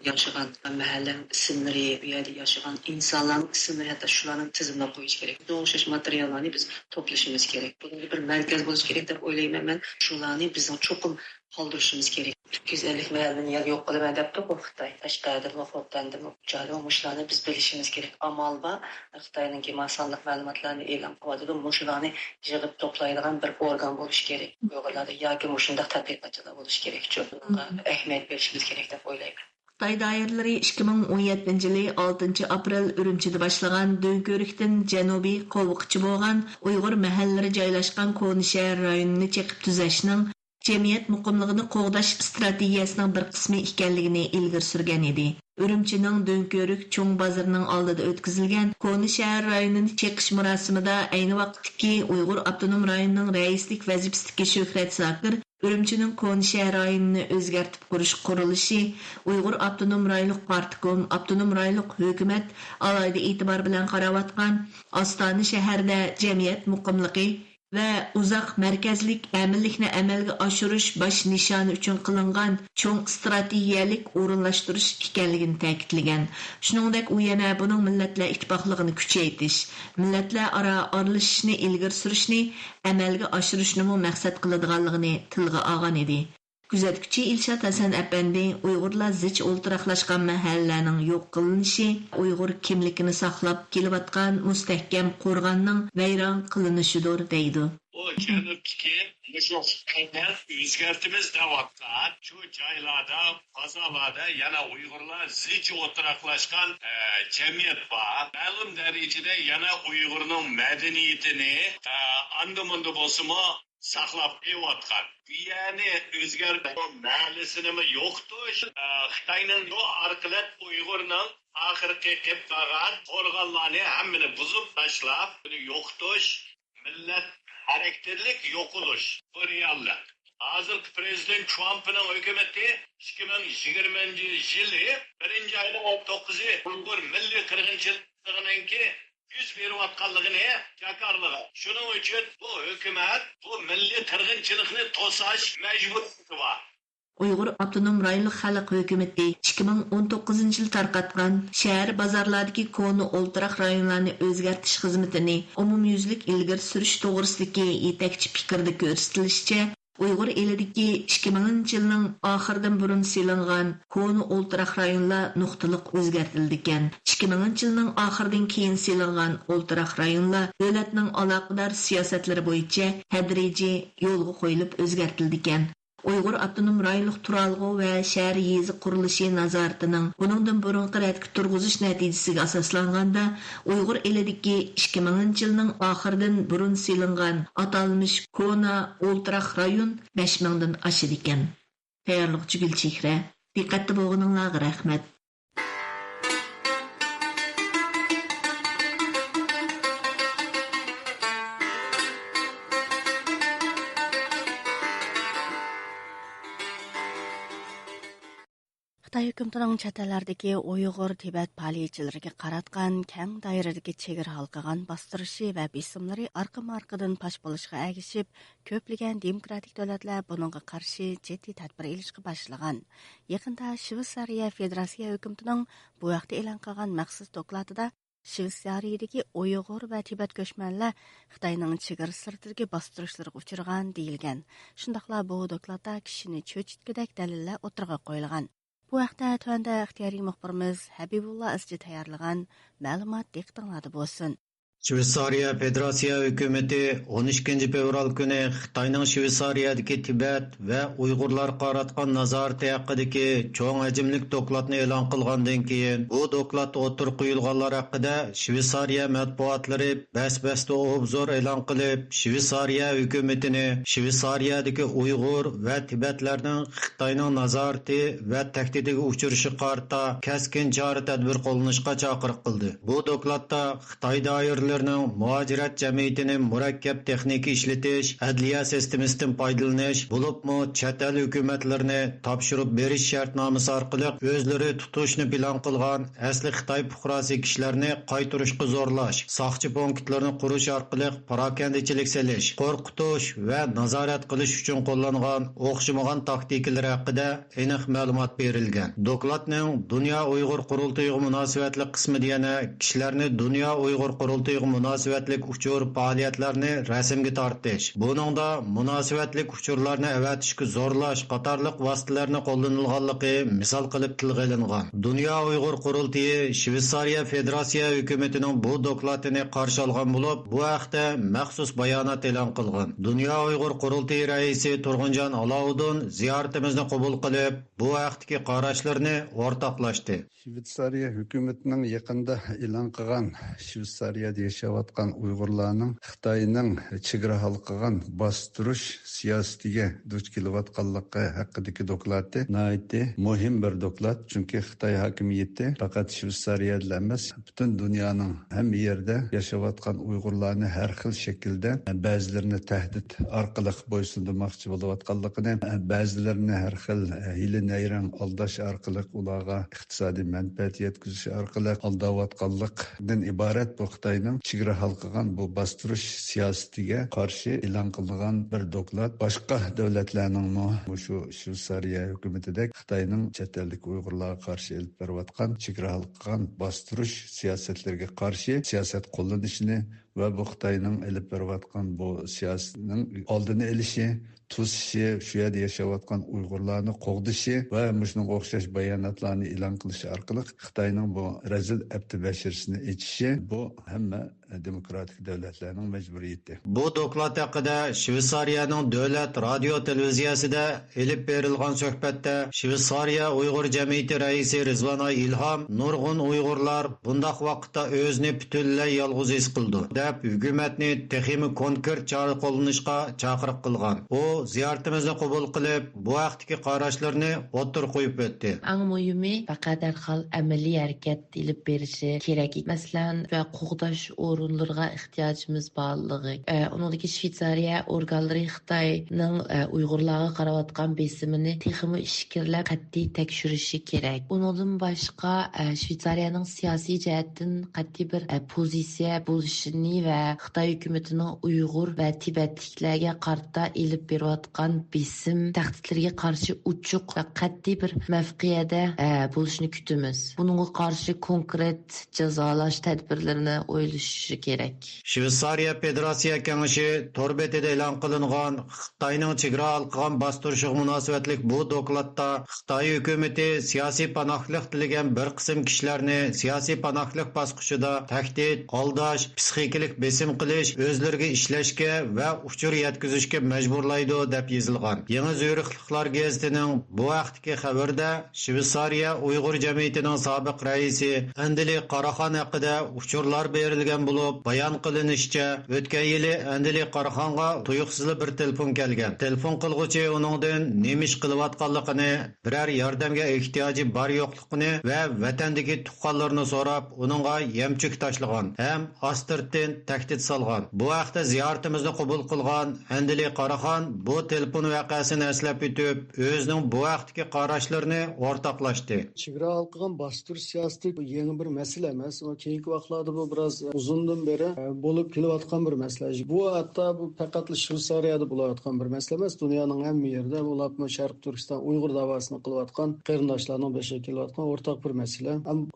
yashagan mahallaning ismlari, bu yerda yashagan insonlarning ismlari, hatto shularning tizimini qo'yish kerak. Bu o'xshash materiallarni biz to'plashimiz kerak. Bunga bir markaz bo'lishi kerak deb o'ylayman men. Shularni bizning cho'qim qoldirishimiz kerak. 250 mahallani yer yo'q qilib adaptda bu Xitoy. Tashqarida vafotlandim, joyda mushlarni biz bilishimiz kerak. Amal va Xitoyning sonliq ma'lumotlarni e'lon qiladi, mushlarni yig'ib to'playdigan bir organ bo'lishi kerak. Uyg'urlarda yoki mushundaq tadqiqotchilar bo'lishi kerak. Bunga ahamiyat berishimiz kerak deb o'ylayman. Xitoy doiralari 2017-yili 6-aprel Urumchida boshlagan Do'nko'rikdan janubiy qo'vqchi bo'lgan Uyg'ur mahallari joylashgan Koni shahar rayonini chiqib tuzashning jamiyat muqimligini qo'g'dash strategiyasining bir qismi ekanligini ilgari surgan edi. Urumchining Do'nko'rik cho'ng bozorining oldida o'tkazilgan Koni shahar rayonining chiqish marosimida ayni vaqtdagi Uyg'ur avtonom rayonining raislik vazifasidagi Shuhrat Zokir Urumchining Koni shahar rayonini o'zgartib qurish qurilishi Uyg'ur avtonom rayonlik partkom, avtonom rayonlik hukumat alohida e'tibor bilan qarayotgan Ostona shaharda jamiyat muqimligi va uzoq markazlik amillikni amalga oshirish bosh nishoni uchun qilingan cho'ng strategiyalik o'rinlashtirish ekanligini ta'kidlagan. Shuningdek, u yana buning millatlar ittifoqligini kuchaytirish, millatlar aro aralashishni ilgari surishni amalga oshirishni maqsad qiladiganligini tilga olgan edi. Күзәткүче Илшат Хасан әпәнди Уйгырлар зич o'ltiraqlashgan mahallalarning yo'q qilinishi, Uyg'ur kimligini saqlab kelayotgan mustahkam qo'rg'onning vayron qilinishidir deydi. O janubdagi mushuklarni o'zgartimiz davatgan shu joylarda, fazalarda yana Uyg'urlar zich o'ltiraqlashgan jamiyat bor. Ma'lum darajada yana Uyg'urning madaniyatini andamonda bo'lsa-mu saqlab kelayotgan. Yani o'zgargan mahallesini yo'qdir. Xitoyning bu orqali Uyg'urning oxirgi qilib qolgan qo'rg'onlarni hammani buzib tashlab, yo'qdir. Millat xarakterlik yo'qolish. Bu reallik. Hozirgi prezident Trumpning hukumati 2020 yili 1-oyning 19-i Uyg'ur milliy qirg'inchiligininki yüz beriyotganligini jakarlığı. Şunun için bu hükümet bu milli qirg'inchilikni to'sash majburiyati var. Uyghur Abdunum Rayonluq Xalq Hökuməti 2019 yıl tarqatgan şəhər bazarlardakı konu oltiraq rayonlarni o'zgartirish xizmatini umumyuzlik ilgari surish to'g'risidagi yetakchi fikrda ko'rsatilishicha, Uyghur elidagi 2000 yilning oxiridan burun silingan konu oltiraq rayonlar nuqtaliq o'zgartirildi ekan. 2000 yilning oxiridan keyin silingan oltiraq rayonlar davlatning aloqador siyosatlari bo'yicha tadrijiy yo'lga qo'yilib o'zgartirildi ekan. Uyghur Abdunum Rayonluq Turalg'u va shahar yezi qurilishi nazoratining buningdan burungi radga turg'izish natijasiga asoslanganda Uyghur elidagi 2000 yilning oxiridan burun silingan atalmish kona o'ltiraq rayon 5000 dan oshadi ekan. Tayyorlikchi Gulchehra, diqqatli bo'lganingizga rahmat. Xitoy hukumatining chet ellardagi Uyg'ur Tibet faoliyatchilariga qaratgan keng doiradagi chegara halqagan bostirishi va besimlari orqa-marqadan pash bo'lishga ergishib, ko'plagan demokratik davlatlar buningga qarshi jiddiy tadbir olishga boshlagan. Yaqinda Shveysariya Federatsiya hukumatining bu vaqtda e'lon qilgan maxsus dokladida Shveysariyadagi Uyg'ur va Tibet ko'chmanlar Xitoyning chegara sirtidagi bostirishlarga uchragan deyilgan. Shundaqla bu dokladda kishini cho'chitgidek dalillar o'tirg'a qo'yilgan. Bu haqda tuanda ixtiyoriy muxbirimiz Habibullah Izchi tayyorlagan ma'lumot diqqatingizda bo'lsin. Shveysariya Federatsiya hukumati 12 fevral kuni Xitoyning Shveysariyadagi Tibet va Uyg'urlar qaratgan nazorati haqidagi cho'ng hajmlik dokladni e'lon qilgandan keyin bu doklad o'tir qo'yilganlar haqida Shveysariya matbuotlari bas-basda obzor e'lon qilib, Shveysariya hukumatini Shveysariyadagi Uyg'ur va Tibetlarning Xitoyning nazorati va tahdidiga uchrashi qarta keskin chora tadbir qo'llanishga chaqiriq qildi. Bu dokladda Xitoy doiralari muajirat jamiyatini murakkab texnika ishlatish, adliya sistemasidan foydalanish, bo'libmi chet el hukumatlarini topshirib berish shartnomasi orqali o'zlari tutishni plan qilgan asli Xitoy fuqarosi kishilarni qaytarishga zo'rlash, soqchi punktlarni qurish orqali parokandichilik selish, qo'rqitish va nazorat qilish uchun qo'llangan o'xshamagan taktikalar haqida aniq ma'lumot berilgan. Dokladning Dunyo Uyg'ur qurultoyiga munosabatli qismida yana kishilarni Dunyo Uyg'ur qurultoyiga munosabatlik uchur faoliyatlarni rasmga tortish, buningda munosabatlik uchurlarni avatishga zo'rlash qatorliq vositalarni qo'llanilganligi misol qilib tilga olingan. Dunyo Uyg'ur qurultiyi Shveysariya Federatsiya hukumatining bu dokladini qarshi olgan bo'lib, bu haqda maxsus bayonot e'lon qilgan. Dunyo Uyg'ur qurultiyi raisi Turg'unjon Alovuddin ziyoratimizni qabul qilib, bu haqdagi qarashlarini o'rtoqlashdi. Shveysariya hukumatining yaqinda e'lon qilgan Shveysariyada yashayotgan Uyg'urlarning Xitoyning chegara halqagan bostirish siyosatiga duch kelayotganligi haqidagi dokladi nihoyatda muhim bir doklad, chunki Xitoy hokimiyati faqat Shveysariyada emas, butun dunyoning hamma yerda yashayotgan Uyg'urlarni har xil shaklda ba'zilarini tahdid orqali bo'ysundirmoqchi bo'layotganligini, ba'zilarini har xil hiyla-nayrang aldash orqali ularga iqtisodiy manfaat yetkazish orqali aldayotganlikdan iborat bu Xitoyning chegara halqıgan bu bastırış siyosatiga qarshi e'lon qilingan bir doklad boshqa davlatlarning shu Shveysariya hukumatidek Xitoyning chet ellik Uyg'urlarga qarshi elib berayotgan chegara halqıgan bastırış siyosatlariga qarshi siyosat qo'llanishini va bu Xitoyning elib berayotgan bu siyosatning oldini olishi, tusishi, shu yerda yashayotgan Uyg'urlarni qo'g'dishi va shunga o'xshash bayonotlarni e'lon qilishi orqali Xitoyning bu razil abtibashirsini ichishi bu hamma demokratik davlatlarning majburiyati. Bu doklad haqida Shveysariyaning davlat radio televiziyasida elib berilgan suhbatda Shveysariya Uyg'ur jamiyati raisi Rizvanoy Ilhom nurg'un Uyg'urlar bundaq vaqtda o'zini butunlay yolg'iz his qildi deb hukumatni texmi konkret chora qo'llanishga chaqiriq qilgan. U ziyoratimizni qabul qilib, bu vaqtdagi qarashlarini o'tir qo'yib o'tdi. Eng muhimi faqat darhol amaliy harakat ilib berishi kerak. Masalan, va qo'g'dash o'rinlarga ehtiyojimiz borligi. Uningdagi Shveysariya organlari Xitoyning Uyg'urlarga qarayotgan besimini texmi ishkirlab qat'iy tekshirishi kerak. Undan boshqa Shveysariyaning siyosiy jihatdan qat'iy bir pozitsiya bo'lishini va Xitoy hukumatining Uyg'ur va Tibetliklarga qarta ilib berayotgan besim tahdidlarga qarshi uchuq va qat'iy bir mavqiyada bo'lishini kutamiz. Bunga qarshi konkret jazolash tadbirlarini o'ylashi kerak. Shveysariya Federatsiya Kengashi torbetida e'lon qilingan Xitoyning chegara halqıgan bostirishga munosabatlik bu dokladda Xitoy hukumati siyosiy panohlik tilagan bir qism kishilarni siyosiy panohlik bosqichida tahdid, aldash, psixikalik besim qilish, o'zlariga ishlashga va uchur yetkazishga majburlaydi deb yozilgan. Yangi Zurixliklar gazetining bu vaqtdagi xabarda Shveysariya Uyg'ur jamiyatining sobiq raisi Andili Qaraxon haqida uchurlar berilgan bo'lib, bayon qilinishicha, o'tgan yili Andili Qaraxonga tuyuqsiz bir telefon kelgan. Telefon qilguvchi uningdan nima ish qilayotganligini, biror yordamga ehtiyoji bor yo'qligini va vatandagi tuqqanlarini so'rab, uningga yemchuk tashlagan ham astirtin tahdid solgan. Bu vaqtda ziyoratimizni qabul qilgan Andili Qaraxon bu telefon voqeasini eslab o'tib, o'zining bu vaqtdagi qarashlarini o'rtoqlashdi. Chegara halqıgan bastırış siyosati bu yangi bir masala emas. Keyingi vaqtlarda bu biroz uzundan beri bo'lib kelayotgan bir masala. Bu hatto bu faqat Shveysariyada bo'layotgan bir masala emas. Dunyoning hamma yerida bo'lib Sharq Turkiston Uyg'ur davosini qilayotgan qarindoshlarning beshik kelayotgan o'rtaq bir masala.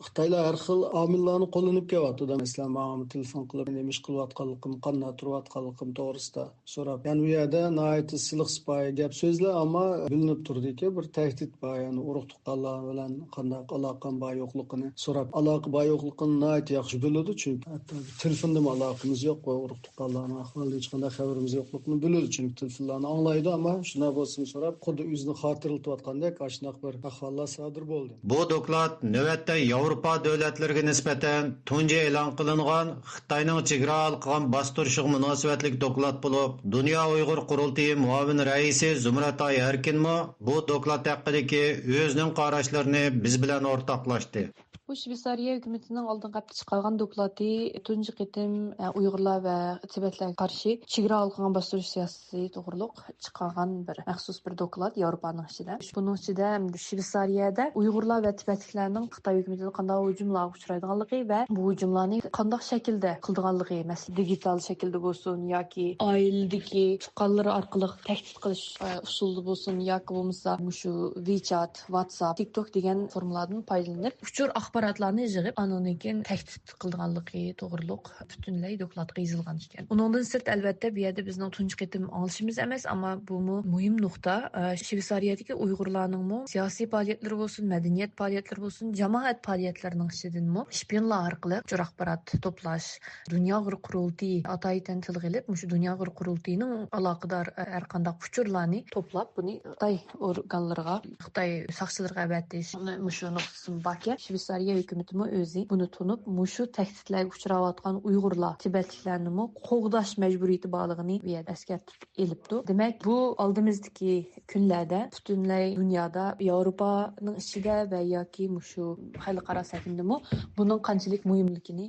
Xitoylar har xil omillarni qo'llanib kelyapti. Masalan, menga telefon qilib, nima ish qilayotganligim, qanday turayotganligim to'g'risida so'rab. Yani bu yerda nihoyat siliq sipoyi gap so'zlar, ammo bilinib turdiki, bir tahdid bor. Yani urug' tuqqanlar bilan qanday aloqam bor yo'qligini so'rab, aloqa bor yo'qligini nihoyat yaxshi biladi, chunki hatto telefonda aloqamiz yo'q va urug' tuqqanlarning ahvolidan hech qanday xabarimiz yo'qligini biladi, chunki telefonlarni anglaydi, ammo shunday bo'lsin so'rab, xuddi o'zini xotirlatayotgandek shunaqa bir ahvollar sodir bo'ldi. Bu doklad navbatda Yevropa davlatlariga nisbatan tunji e'lon qilingan Xitoyning chegara halqıgan bostirishga munosabatlik doklad bo'lib, Dunyo Uyg'ur qurultiyi muavin raisi Zumratay Erkinmo bu doklad haqidagi o'zining qarashlarini biz bilan o'rtoqlashdi. Bu Shveysariya hukumatining oldin qabti chiqargan dokladi tunji qitim Uyg'urlar va Tibetlarga qarshi chegara halqıgan bostirish siyosati to'g'riliq chiqargan bir maxsus bir doklad Yevropaning ichida. Buning ichida Shveysariyada Uyg'urlar va Tibetliklarning Xitoy hukumatiga qanday hujumlarga uchraydiganligi va bu hujumlarni qanday shaklda qildiganligi, masalan, digital shaklda bo'lsin yoki oiladagi tuqqanlari orqali tahdid qilish usulida bo'lsin yoki bo'lmasa shu WeChat, WhatsApp, TikTok degan formalardan foydalanib uchur axborotlarni yig'ib, andan keyin tahdid qilganligi to'g'riliq butunlay dokladga yozilgan ekan. Undan sirt albatta bu yerda bizning tunji qitim anglashimiz emas, ammo bu muhim nuqta. Shveysariyadagi Uyg'urlarning siyosiy faoliyatlari bo'lsin, madaniyat faoliyatlari bo'lsin, jamoat faoliyatlarining ichidan shpionlar orqali uchur axborot to'plash, Dunyo Uyg'ur qurultiyi ataydan tilga olib, shu Dunyo Uyg'ur qurultiyining aloqador har qanday uchurlarni to'plab, buni Xitoy organlariga, Xitoy soqchilariga avatish, shu nuqtasini baka Shveysariya hukumati o'zi buni tunib, shu tahdidlarga uchrayotgan Uyg'urlar, Tibetliklarni qo'g'dash majburiyati borligini bu yerda eskartib elibdi. Demak, bu oldimizdagi kunlarda butunlay dunyoda, Yevropaning ichida va yoki shu xalqaro sahnada buning qanchalik muhimligini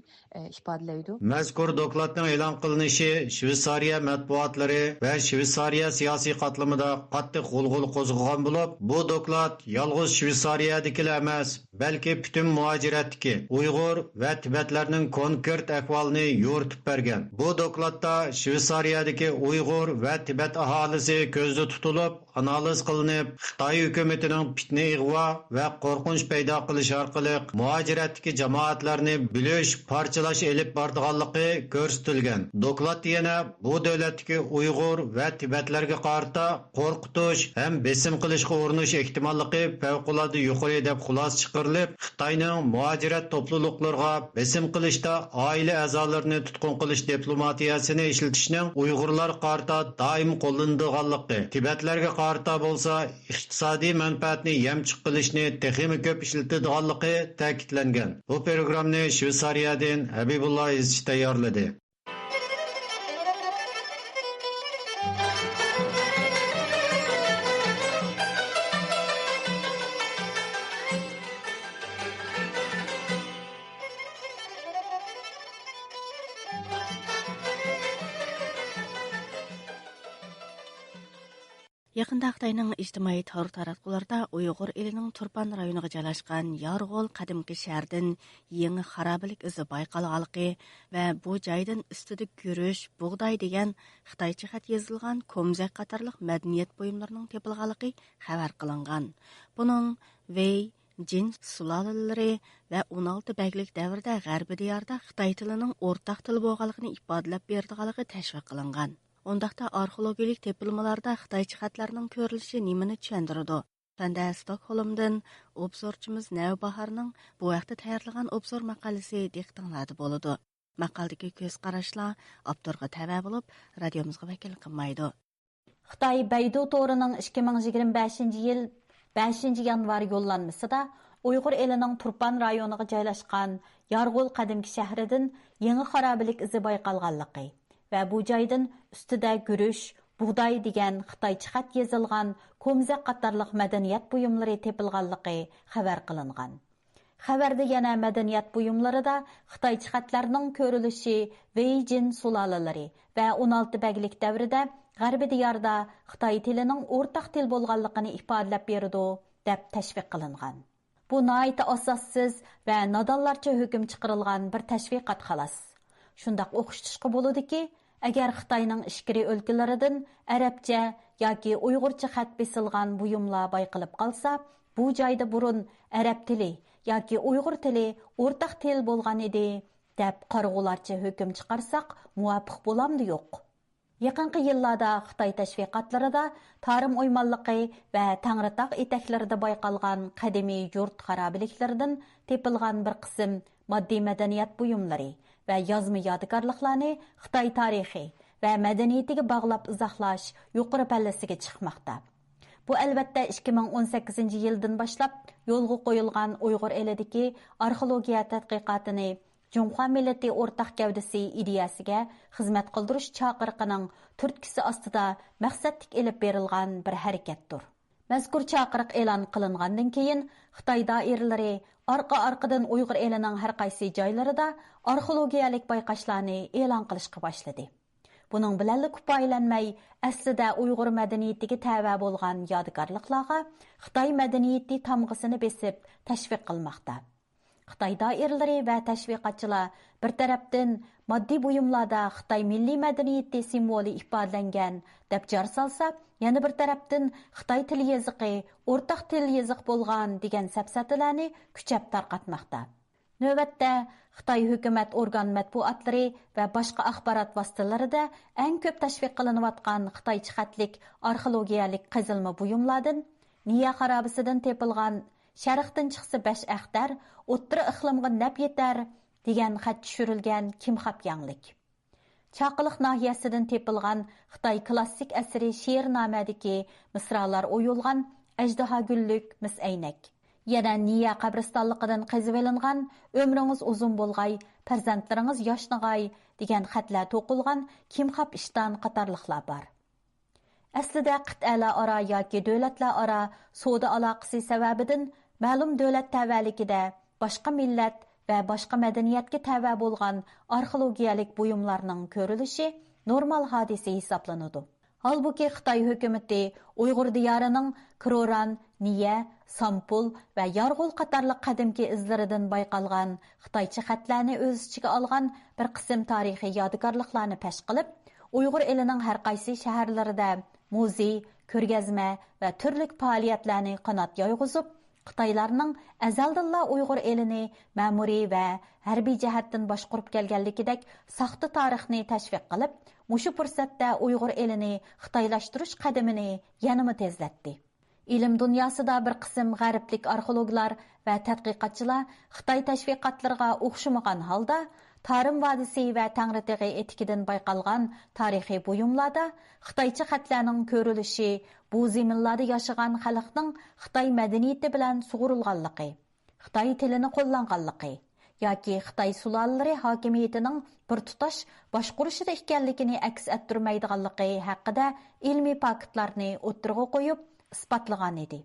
ifodalaydi. Mazkur dokladning e'lon qilinishi Shveysariya matbuotlari va Shveysariya siyosiy qatlamida qattiq g'ulg'ul qo'zg'agan bo'lib, bu doklad yolg'iz Shveysariyadagilar emas, balki butun muaciratdagi Uyg'ur va Tibetlarning konkret ahvolini yo'ritib bergan. Bu dokladda Shveysariyadagi Uyg'ur va Tibet aholisi ko'zda tutilib, analiz qilinib, Xitoy hukumatining fitna ig'vo va qo'rqinch paydo qilish orqali muajiratdagi jamoatlarni bilish, parchalash elib bordiganligi ko'rsatilgan. Doklad yana bu davlatdagi Uyg'ur va Tibetlarga qarata qo'rqitish ham besim qilishga urinish ehtimolligi favqulodda yuqori deb xulosa chiqarilib, Xitoyning muajirat to'pluliqlarga besim qilishda oila a'zolarini tutqun qilish diplomatiyasini ishlatishning Uyg'urlar qarata doim qo'llanilganligi, Tibetlarga qarata bo'lsa iqtisodiy manfaatni yamchiq qilishni texnik ko'p ishlatilganligi ta'kidlangan. Bu programmani Shveysariyadan Habibulloh Izchi tayyorladi. Yaqında Xitoyning ijtimoiy taratqularida Uyg'ur elining Turpan rayoniga joylashgan Yarg'ol qadimgi shahardan yangi xarobalik izi bayqalganligi va bu joydan ustida guruch, bug'doy degan Xitoycha xat yozilgan komzak qatorliq madaniyat buyumlarining topilganligi xabar qilingan. Buning Wei Jin sulolalari va 16 baglik davrida G'arbiy diyorda Xitoy tilining o'rtaq til bo'lganligini ifodalab berdiganligi tashviq qilingan. Ondaqda arxeologik tepilmalarda Xitoycha xatlarning ko'rilishi nimani tushundirdi? Shunda Stockholmdan obzorchimiz Navbaharning bu vaqtda tayyorlagan obzor maqolasi diqqatingizda bo'ladi. Maqoldagi ko'z qarashlar avtorga tava bo'lib, radiomizga vakil qilmaydi. Xitoy Baidu to'rining 2025-yil 5-yanvar yo'llanmasida Uyg'ur elining Turpan rayoniga joylashgan Yarg'ol qadimgi shahridan yangi xarobalik izi bayqalganligi va bu joydan ustida guruch, bug'doy degan Xitoycha xat yozilgan komzak qatorliq madaniyat buyumlari topilganligi xabar qilingan. Xabarda yana madaniyat buyumlarida Xitoycha xatlarning ko'rilishi Wei Jin sulolalari va 16 baglik davrida G'arbiy diyorda Xitoy tilining o'rtaq til bo'lganligini ifodalab berdi deb tashviq qilingan. Bu nihoyatda asossiz va nodonlarcha hukm chiqarilgan bir tashviqot xolos. Shundaq o'qishtirishga bo'ladiki, agar Xitoyning ichkiri o'lkalaridan arabcha yoki uyg'urcha xat besilgan buyumlar bayqalib qolsa, bu joyda burun arab tili yoki uyg'ur tili o'rtaq til bo'lgan edi deb qarg'ularcha hukm chiqarsak, muvofiq bo'lamdi yo'q. Yaqinqi yillarda Xitoy tashviqotlarida tarim o'ymonligi va Tangritog' etaklarida bayqalgan qadimiy yurt xarobiliklaridan tepilgan bir qism moddiy madaniyat buyumlari va yozma yodgorliklarni Xitoy tarixi va madaniyatiga bog'lab izohlash yuqori pallasiga chiqmoqda. Bu albatta 2018-yildan boshlab yo'lga qo'yilgan Uyg'ur elidagi arxeologiya tadqiqotini Jumhur millati o'rtaq gavdasi ideyasiga xizmat qildirish chaqiriqining turtkisi ostida maqsadlik elib berilgan bir harakatdir. Mazkur chaqiriq e'lon qilingandan keyin Xitoy doiralari orqa-orqadan Uyg'ur elining har qaysi joylarida arxeologiyalik bayqashlarni e'lon qilishga boshladi. Buning bilan kifoyalanmay, aslida Uyg'ur madaniyatiga tava bo'lgan yodgorliklarga Xitoy madaniyati tamg'isini besib tashviq qilmoqda. Xitoy doiralari va tashviqotchilar bir tarafdan moddiy buyumlarda Xitoy milliy madaniyati simvoli ifodalangan deb jar solsa, yana bir tarafdan Xitoy til yoziqi o'rtaq til yoziq bo'lgan degan safsatalarni kuchab tarqatmoqda. Navbatda Xitoy hukumat organ matbuotlari va boshqa axborot vositalarida eng ko'p tashviq qilinayotgan Xitoycha xatlik arxeologiyalik qazilma buyumlardan Niya xarobasidan tepilgan Sharqdan chiqsa 5 axtar, o'ttira iqlimga nab yetar degan xat tushirilgan kimxab yangilik. Chaqiliq nahiyasidan tepilgan Xitoy klassik asri she'rnomadagi misralar o'yilgan Ajdaho gullik mis aynak. Yana Niya qabristonligidan qazib olingan Ömrünüz uzun bo'lg'ay, farzandlaringiz yoshnag'ay degan xatlar to'qilgan kimxab ishton qatorliqlar bor. Aslida qit'alar aro yoki davlatlar aro savdo aloqasi sababidan ma'lum davlat tavalligida boshqa millat va boshqa madaniyatga tava bo'lgan arxeologiyalik buyumlarning ko'rilishi normal hodisa hisoblanadi. Halbuki Xitoy hukumati Uyg'ur diyorining Kroran, Niya, Sampul va Yarg'ul qatorliq qadimki izlaridan bayqalgan Xitoycha xatlarni o'z ichiga olgan bir qism tarixiy yodgorliklarni pash qilib, Uyg'ur elining har qaysi shaharlarida muzey, ko'rgazma va turli faoliyatlarni qanot yoyg'izib, Xitoylarning azaldilla Uyg'ur elini ma'muriy va harbiy jihatdan boshqarib kelganligidek saxta tarixni tashviq qilib, mushu fursatda Uyg'ur elini xitoylashtirish qadamini yanama tezlatdi. İlim dünyasida bir qism g'arblik arxeologlar va tadqiqotchilar Xitoy tashviqotlariga o'xshamagan holda Tarim vadisi va Tangritig'i etikidan bayqalgan tarixiy buyumlarda Xitoycha xatlarning ko'rilishi bu zaminlarda yashagan xalqning Xitoy madaniyati bilan sug'urilganligi, Xitoy tilini qo'llanganligi yoki Xitoy sulolalari hokimiyatining bir tutash boshqurishida ekanligini aks ettirmaydiganligi haqida ilmiy faktlarni o'ttirg'a qo'yib isbotlagan edi.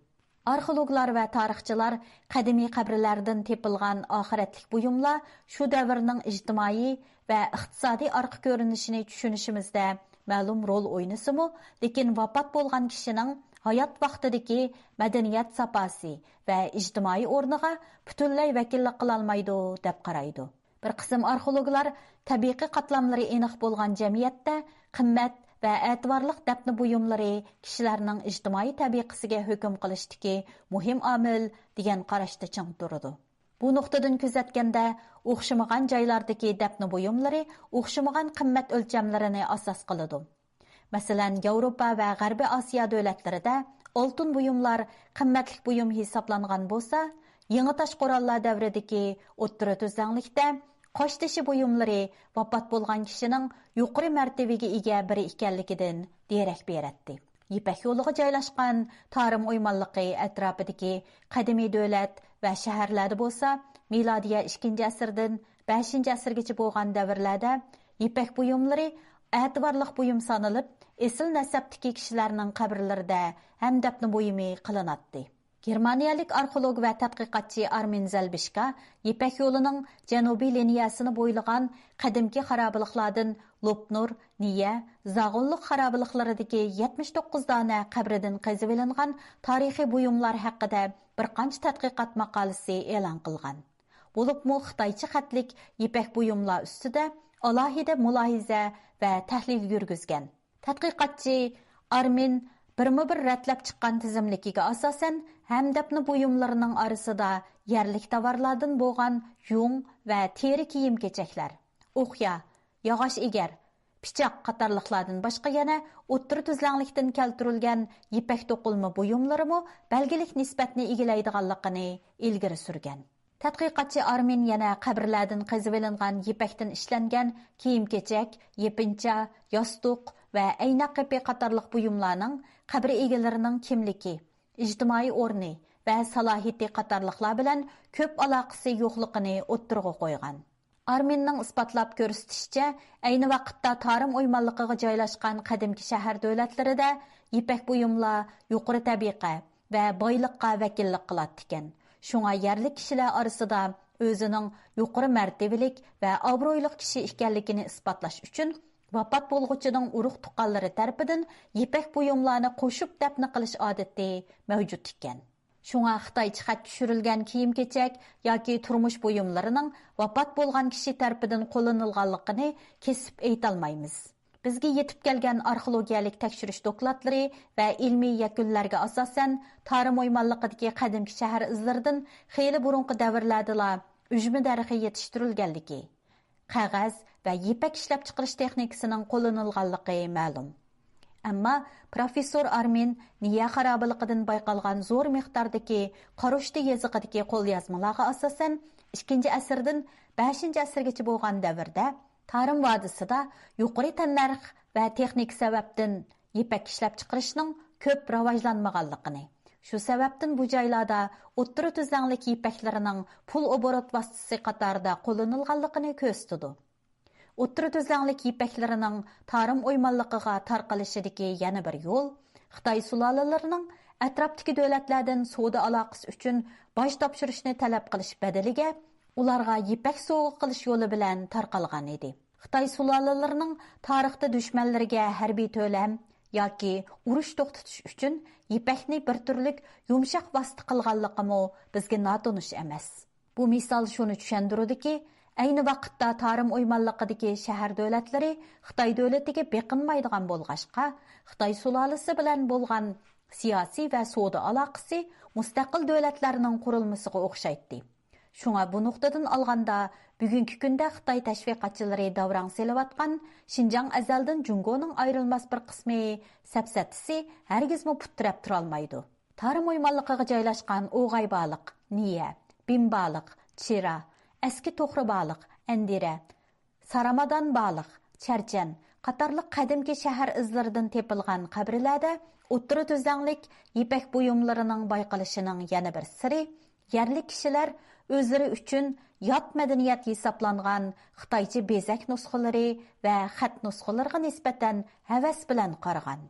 Arxeologlar va tarixchilar qadimiy qabrlardan tepilgan oxiratlik buyumlar shu davrning ijtimoiy va iqtisodiy orqa ko'rinishini tushunishimizda ma'lum rol o'ynasimi, lekin vafot bo'lgan kishining hayot vaqtidagi madaniyat saposi va ijtimoiy o'rniga butunlay vakillik qila olmaydi deb qaraydi. Bir qism arxeologlar tabiiy qatlamlari aniq bo'lgan jamiyatda qimmat va e'tiborliq dafn buyumlari kishilarning ijtimoiy tabiqasiga hukm qilishdagi muhim omil degan qarashda ching turadi. Bu nuqtadan kuzatganda o'xshamagan joylardagi dafn buyumlari o'xshamagan qimmat o'lchamlarini asos qiladi. Masalan, Yevropa va G'arbiy Osiyo davlatlarida oltin buyumlar qimmatli buyum hisoblangan bo'lsa, yangi tosh qurollar davridagi o'ttira tuzanglikda qo'shtashi buyumlari vafot bo'lgan kishining yuqori martabaga ega biri ekanligidan derak beradi. Ipak yo'liga joylashgan tarim o'ymonligi atrofidagi qadimiy davlat va shaharlarda bo'lsa, milodiya 2-asrdan 5-asrgacha bo'lgan davrlarda ipak buyumlari e'tiborli buyum sanalib, esil nasabdagi kishilarning qabrlarida ham dafn buyumi qilinadi. Germaniyalik arxeolog va tadqiqotchi Armin Zalbishka Ipak yo'lining janubiy liniyasini bo'ylagan qadimki xarobaliklardan Lopnur, Niya, Zag'unluq xarobalıqlaridagi 79 dona qabridan qazib olingan tarixiy buyumlar haqida bir qancha tadqiqot maqolasi e'lon qilgan. Bo'libmi Xitoycha xatlik ipak buyumlar ustida alohida mulohiza va tahlil yurgizgan. Tadqiqotchi Armin bir ratlab chiqqan tizimligiga asosan ham dafn buyumlarining orasida yerlik tovarlardan bo'lgan yung va teri kiyim-kechaklar, o'qya, yog'och egar, pichoq qatorliqlardan boshqa yana o'ttir tuzlanglikdan keltirilgan ipak to'qilma buyumlarimi belgilik nisbatni egallaydiganligini ilgari surgan. Tadqiqotchi Armin yana qabrlardan qazib olingan ipakdan ishlangan kiyim-kechak, yepincha, yostiq va aynoq qipi qatorliq buyumlarning qabri egalarining kimligi, ijtimoiy o'rni va salohiyati qatorliqlar bilan ko'p aloqasi yo'qligini o'ttirg'a qo'ygan. Arminning isbotlab ko'rsatishicha, ayni vaqtda tarim o'ymonligiga joylashgan qadimki shahar davlatlarida ipak buyumlar yuqori tabiqa va boyliqqa vakillik qiladi ekan. Shunga yerlik kishilar orasida o'zining yuqori martabalik va obro'li kishi ekanligini isbotlash uchun vafot bo'lg'uchining urug' tuqqanlari tarafidan ipak buyumlarni qo'shib dafn qilish odati mavjud ekan. Shunga Xitoycha xat tushirilgan kiyim-kechak yoki turmush buyumlarining vafot bo'lgan kishi tarafidan qo'llanilganligini kesib aytolmaymiz. Bizga yetib kelgan arxeologiyalik tekshirish dokladlari va ilmiy yakunlarga asosan tarim o'ymonligidagi qadimki shahar izlaridan xeyli burunqi davrlarda ujmi darixi yetishtirilganligi, qog'oz va ipak ishlab chiqarish texnikasining qo'llanilganligi ma'lum. Ammo professor Armin Niya xarobaligidan bayqalgan zo'r miqdordagi Qaroshdi yezig'idagi qo'lyozmalarga asosan 2-asrdan 5-asrgacha bo'lgan davrda Tarim vodisida yuqori tannarx va texnik sababdan ipak ishlab chiqarishning ko'p rivojlanmaganligini, shu sababdan bu joylarda o'ttira tuzanglik ipaklarining pul oborot vositasi qatorida qo'llanilganligini ko'rsatdi. O'ttira tuzanglik ipaklarining tarim o'ymonligiga tarqalishidagi yana bir yo'l Xitoy sulolalarining atrofdagi davlatlardan savdo aloqasi uchun boj topshirishni talab qilish badaliga ularga ipak sovg'a qilish yo'li bilan tarqalgan edi. Xitoy sulolalarining tarixda dushmanlariga harbiy to'lam yoki urush to'xtatish uchun ipakni bir turlik yumshoq vosita qilganligimi bizga notanish emas. Bu misol shuni tushuntirdiki, ayni vaqtda tarim o'ymonliqidagi shahar davlatlari Xitoy davlatiga beqinmaydigan bo'lg'ashqa, Xitoy sulolasi bilan bo'lgan siyosiy va savdo aloqasi mustaqil davlatlarning qurilmasiga o'xshaydi. Shunga bu nuqtadan olganda, bugungi kunda Xitoy tashviqotchilari davrang selayotgan Xinjiang azaldan Jungoning ayrilmas bir qismi sapsatisi hargizmi puttirab tura olmaydi. Tarim o'ymonliqiga joylashgan o'g'ay baliq, niya, bim baliq, chira, eski to'g'ri baliq, andira, saramadan baliq, charchan qatorliq qadimgi shahar izlaridan tepilgan qabrlarda o'ttira tuzanglik ipak buyumlarining bayqilishining yana bir siri, yerli kishilar o'zlari uchun yot madaniyat hisoblangan Xitoycha bezak nusxalari va xat nusxalariga nisbatan havas bilan qaragan.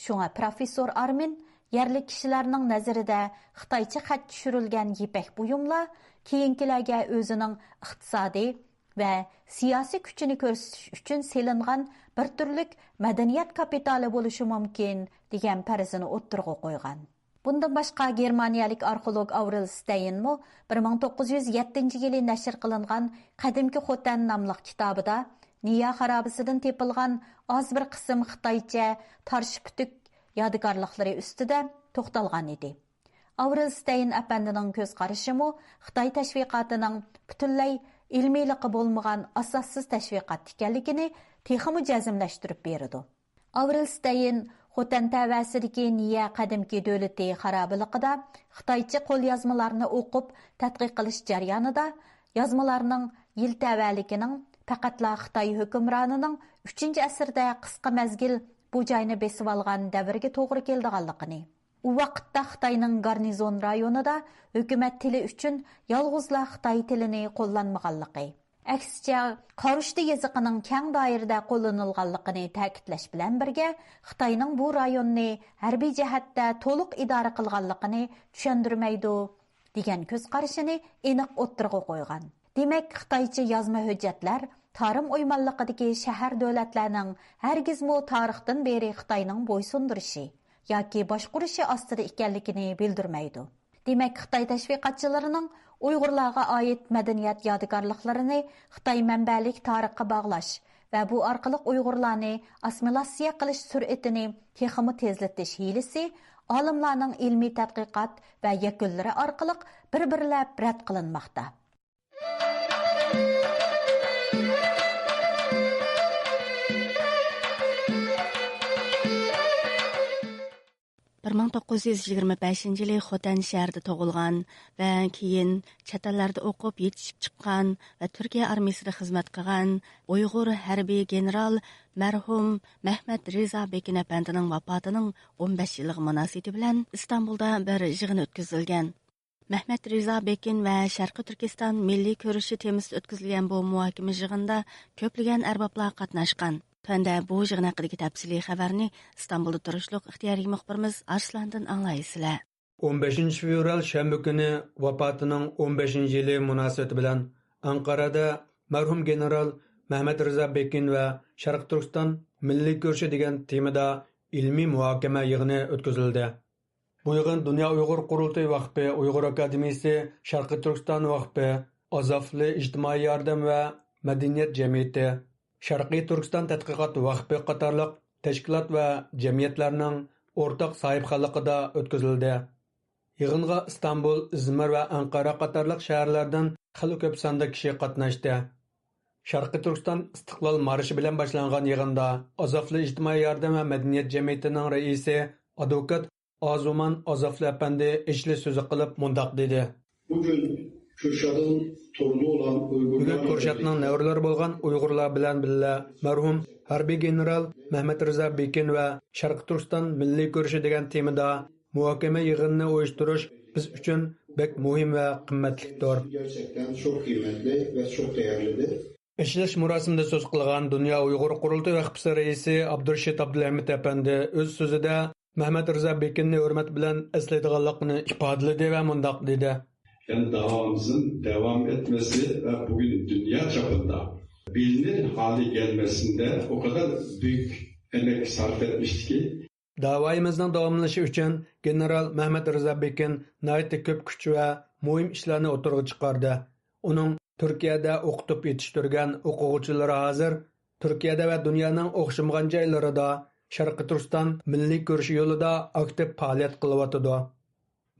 Shunga professor Armin yerli kishilarning nazarida Xitoycha xat tushirilgan ipak buyumlar keyingilarga o'zining iqtisodiy va siyosiy kuchini ko'rsatish uchun selingan bir turlik madaniyat kapitali bo'lishi mumkin degan farazini o'ttirg'a qo'ygan. Bundan boshqa germaniyalik arxeolog Aurel Steinmo 1907-yili nashr qilingan Qadimki Xotan nomli kitobida Niya xarobasidan tepilgan oz bir qism Xitoycha tarshputuk yodgorliklari ustida to'xtalgan edi. Aurel Stein apandining ko'z qarashimi Xitoy tashviqotining butunlay ilmiyligi bo'lmagan asossiz tashviqot ekanligini texmi jazmlashtirib berdi. Aurel Stein Xotan tavasidagi Niya qadimki davlati xarobaligida Xitoycha qo'lyozmalarni o'qib tadqiq qilish jarayonida yozmalarning yil tavaligining faqatla Xitoy hukmronining 3-asrda qisqa mezgil bu joyni besib olgan davrga to'g'ri kelganligini, u vaqtda Xitoyning garnizon rayonida hukumat tili uchun yolg'izla Xitoy tilini qo'llanmaganligi, aksicha Qarushdi yoziqining keng doirada qo'llanilganligini ta'kidlash bilan birga Xitoyning bu rayonni harbiy jihatda to'liq idora qilganligini tushundirmaydi degan ko'z qarashini aniq o'ttirg'a qo'ygan. Demak, Xitoycha yozma hujjatlar tarim o'ymonliqidagi shahar davlatlarning hargizmi tarixdan beri Xitoyning bo'ysundirishi yoki boshqurishi ostida ekanligini bildirmaydi. Demak, Xitoy tashviqotchilarining Uyg'urlarga oid madaniyat yodgorliklarini Xitoy manbalik tarixga bog'lash va bu orqali Uyg'urlarni assimilatsiya qilish sur'atini texmi tezlatish hiylasi olimlarning ilmiy tadqiqot va yakunlari orqali bir-birlab rad qilinmoqda. 1925-yili Xotan shahrida tug'ilgan va keyin chet ellarda o'qib yetishib chiqqan va Turkiya armiyasida xizmat qilgan Uyg'ur harbiy general marhum Mehmet Rizo Bekin apandining vafotining 15 yillik munosabati bilan Istanbulda bir yig'in o'tkazilgan. Mehmet Rizo Bekin va Sharqi Turkiston milliy ko'rishi temasida o'tkazilgan bu muhokama yig'inida ko'plagan arboblar qatnashgan. Tanda bu yig'in haqidagi tafsiliy xabarni Istanbulda turishliq ixtiyoriy muxbirimiz Arslandan anglaysizlar. 15 fevral shanba kuni vafotining 15-yili munosabati bilan Anqarada marhum general Mehmet Rizo Bekin va Sharqi Turkiston milliy ko'rishi degan temada ilmiy muhokama yig'ini o'tkazildi. Bu yig'in Dunyo Uyg'ur qurultoyi vaqfi, Uyg'ur akademiyasi, Sharqi Turkiston vaqfi, Azofli ijtimoiy yordam va madaniyat jamiyati, Sharqiy Turkiston tadqiqot vaqfi qatorliq tashkilot va jamiyatlarning o'rtaq sahibxonligida o'tkazildi. Yig'inga Istanbul, Izmir va Anqara qatorliq shaharlardan xili ko'p sonda kishi qatnashdi. Sharqiy Turkiston istiqlol marshi bilan boshlangan yig'inda Azofli ijtimoiy yordam va madaniyat jamiyatining raisi advokat Azuman Azofli apandi ishli so'zi qilib mundoq dedi. Bugün Kürşat'ın torunu olan Uygurlar... Bugün Kürşat'ның nevralari bo'lgan Uyg'urlar bilan birga marhum harbiy general Mehmet Rizo Bekin va Sharqi Turkiston milliy ko'rishi degan temada muhokama yig'inini uyushtirish biz uchun bek muhim va qimmatlidir. Gerçekten çok kıymetli ve çok değerlidir. Ishlash murosimida so'z qilgan Dunyo Uyg'ur qurultoyi vaqfi raisi Abdurashid Abdulhamid apandi o'z so'zida Mehmet Rizo Bekinni hurmat bilan eslaydiganligini ifodaladi va mundoq dedi. Yani davamızın devam etmesi ve bugün dünya çapında bilinir hale gelmesinde o kadar büyük emek sarf etmişti ki Davayımızın davamlaşı üçün General Mehmet Rıza Bekin nayeti köp güç ve muhim işlerini oturğa çıkardı. Onun Türkiye'de okutup yetiştirgen okuğuçuları hazır, Türkiye'de ve dünyanın okşamagan jaylarida Şarkı Türkistan milli görüşü yolunda aktif faaliyet kılıvatıdı.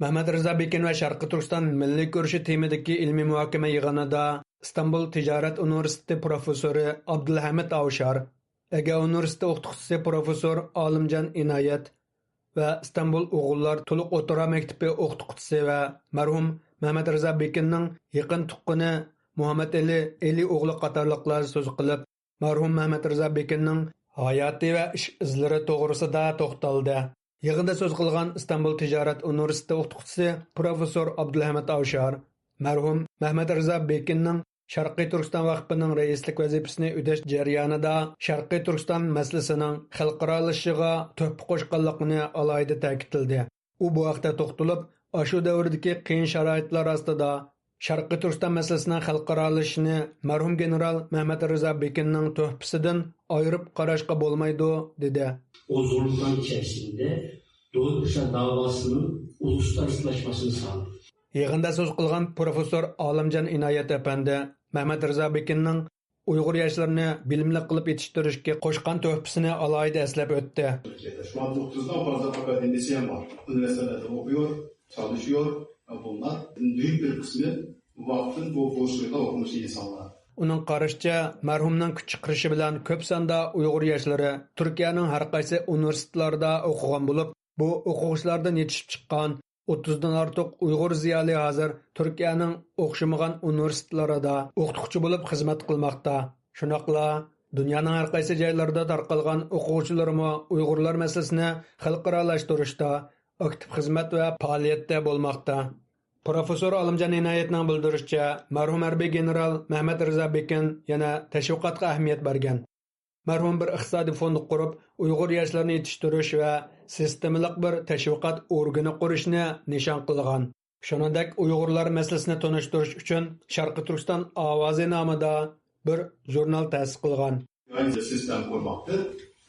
Mehmet Rıza Bekin ve Şarkı Türkistan milli görüşü temideki ilmi muhakeme yığınında İstanbul Ticaret Üniversitesi Profesörü Abdülhamid Avşar, Ege Üniversitesi Okutucusu Profesör Alimcan İnayet ve İstanbul Oğullar Tuluq Otura Mektebi Okutucusu ve merhum Mehmet Rıza Bekin'nin yakın tuqqını Muhammed Ali oğlu qatarlıqlar söz qilib, merhum Mehmet Rıza Bekin'nin hayatı ve iş izleri doğrusida to'xtaldi. Yig'inda söz qilgan İstanbul Ticaret Üniversitesi Okutucusu Profesör Abdülhamid Avşar, merhum Mehmet Rıza Bekin'nin Sharqiy Turkiston Vaqfining raislik vazifasini ödesh jarayonida Sharqiy Turkiston masalasining xalqaralashishiga tuhfa qo'shganligini alohida ta'kidladi. U bu vaqtda to'xtalib, shu davrdagi qiyin sharoitlar ostida Sharqiy Turkiston masalasining xalqaralashishini marhum general Mehmet Rıza Bekin'ning tuhfasidan ayırıp qarashga bo'lmaydi dedi. O zorluklar içerisinde Doğu Türkistan davasının uluslararasılaşmasını sağladı. Yig'inda so'z qilgan Profesör Alimcan İnayet Efendi Mehmet Rıza Bekin'ning Uyg'ur yoshlarini bilimli qilib yetishtirishga qo'shgan tuhfasini alohida eslab o'tdi. Şu an 30'dan fazla akademisyen var. Üniversitelerde okuyor, çalışıyor. Bunlar büyük bir kısmı vakfın bu bursuyla okumuş insanlar. Uning qarashicha, marhumning kuch chiqarishi bilan ko'p sonda Uyg'ur yoshlari Turkiyaning har qaysi universitetlarida o'qigan bo'lib, bu o'quvchilardan yetishib chiqqan 30 dan ortiq Uyg'ur ziyoli hozir Turkiyaning o'xshamagan universitetlarida o'qituvchi bo'lib xizmat qilmoqda. Shunaqla dunyoning har qaysi joylarida tarqalgan o'quvchilarmi Uyg'urlar masalasini xalqaralashtirishda aktiv xizmat va faoliyatda bo'lmoqda. Profesör Alimcan İnayetning bildirishicha, marhum harbiy general Mehmet Rıza Bekin yana tashviqotga ahamiyat bergan. Marhum bir iqtisodiy fond qurib, Uyg'ur yoshlarini yetishtirish va sistemalik bir tashviqot organi qurishni nishon qilgan. Shuningdek, Uyg'urlar masalasini tanishtirish uchun Sharqiy Turkiston ovozi nomida bir jurnal ta'sis qilgan. Yayın sistem kurmaktı.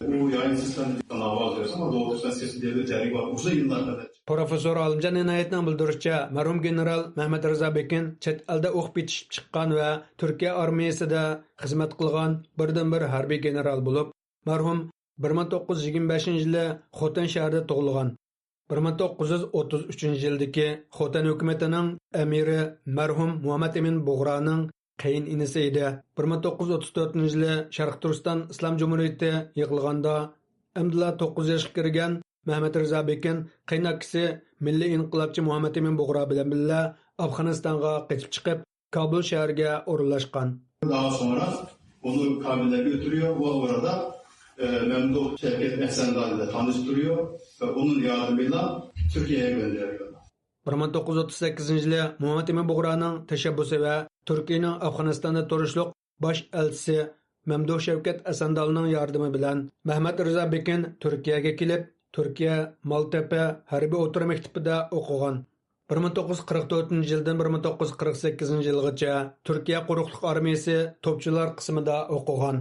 Bu yayın sistemini avaz veriyoruz ama Doğu Türkistan sesi diye bir dergi var. Uzun yıllar kadar. Profesör Alimcan İnayetning bildirishicha, marhum general Mehmet Rıza Bekin chet elda o'qib yetishib chiqqan va Turkiya armiyasida xizmat qilgan birdan-bir harbiy general bo'lib, marhum 1925-yili Xotan shahrida tug'ilgan. 1933-yildagi Xotan hukumatining amiri marhum Muhammad Emin Bug'roning qiyin inisi edi. 1934-yili Sharq Turkiston Islom Jumhuriyati yig'ilganda amdila 9 yoshga kirgan Mehmet Rıza Bekin qiynakisi Milliy inqilobchi Muhammad Emin Bug'ro bilan birga Afg'onistonga qochib chiqib, Kabul shahriga o'rinlashgan. Daha sonra onu Kabil'e götürüyor. Bu arada Memduh Şevket Efsendali ile tanıştırıyor ve onun yardımıyla Türkiye'ye gönderiyor. 1938-yili Muhammad Emin Bug'roning tashabbusi va Turkiyaning Afg'onistonda turishliq bosh elchisi Memduh Şevket Efsendalining yordami bilan Mehmet Rıza Bekin Turkiyaga kelib, Turkiya Maltepe harbiy o'rta maktabida o'qigan. 1944-yildan 1948-yilgacha Turkiya quruqlik armiyasi topchilar qismida o'qigan.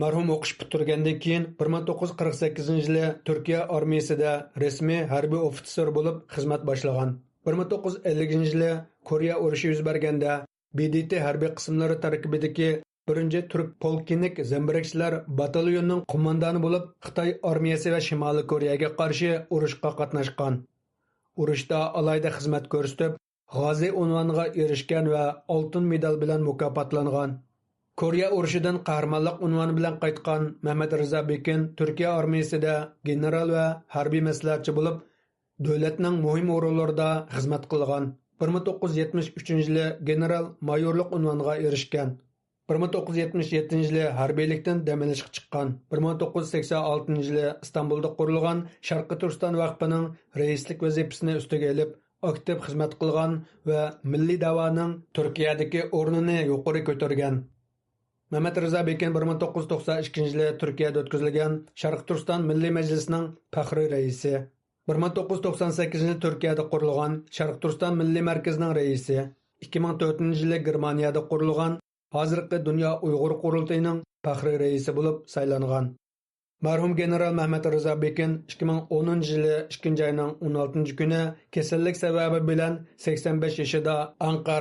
Marhum o'qish bitirgandan keyin 1948-yili Turkiya armiyasida rasmiy harbiy ofitser bo'lib xizmat boshlagan. 1950-yili Koreya urushi yuz berganda BDT harbiy qismlari tarkibidagi 1-Turk polkinik zambirakchilar batalyonining qo'mondoni bo'lib, Xitoy armiyasi va Shimoliy Koreyaga qarshi urushga qatnashgan. Urushda alayda xizmat ko'rsatib, g'ozi unvoniga erishgan va oltin medal bilan mukofotlangan. Koreya urushidan qahramonlik unvoni bilan qaytgan Mehmet Rıza Bekin Turkiya armiyasida general va harbiy maslahatchi bo'lib, davlatning muhim o'rinlarida xizmat qilgan. 1973-yili general mayorlik unvoniga erishgan. 1977-yili harbiylikdan dam olishga chiqqan. 1986-yili Istanbulda qurilgan Sharqiy Turkiston Vaqfining raislik vazifasini ustiga olib, aktiv xizmat qilgan va milliy da'voning Turkiyadagi o'rnini yuqori ko'targan. Mehmet Rıza Bekin 1992-yili Turkiyada o'tkazilgan Sharqiy Turkiston Milliy Majlisining faxriy raisi. 1998-yili Turkiyada qurilgan Sharqiy Turkiston Milliy Markazining raisi. 2004-yili Germaniyada qurilgan hozirgi Dunyo Uyg'ur qurultayining faxriy raisi bo'lib saylangan. Marhum general Mehmet Rıza Bekin 2010 yılı 2. ayının 16. günü kasallik sebebi bilen 85 yaşında Ankara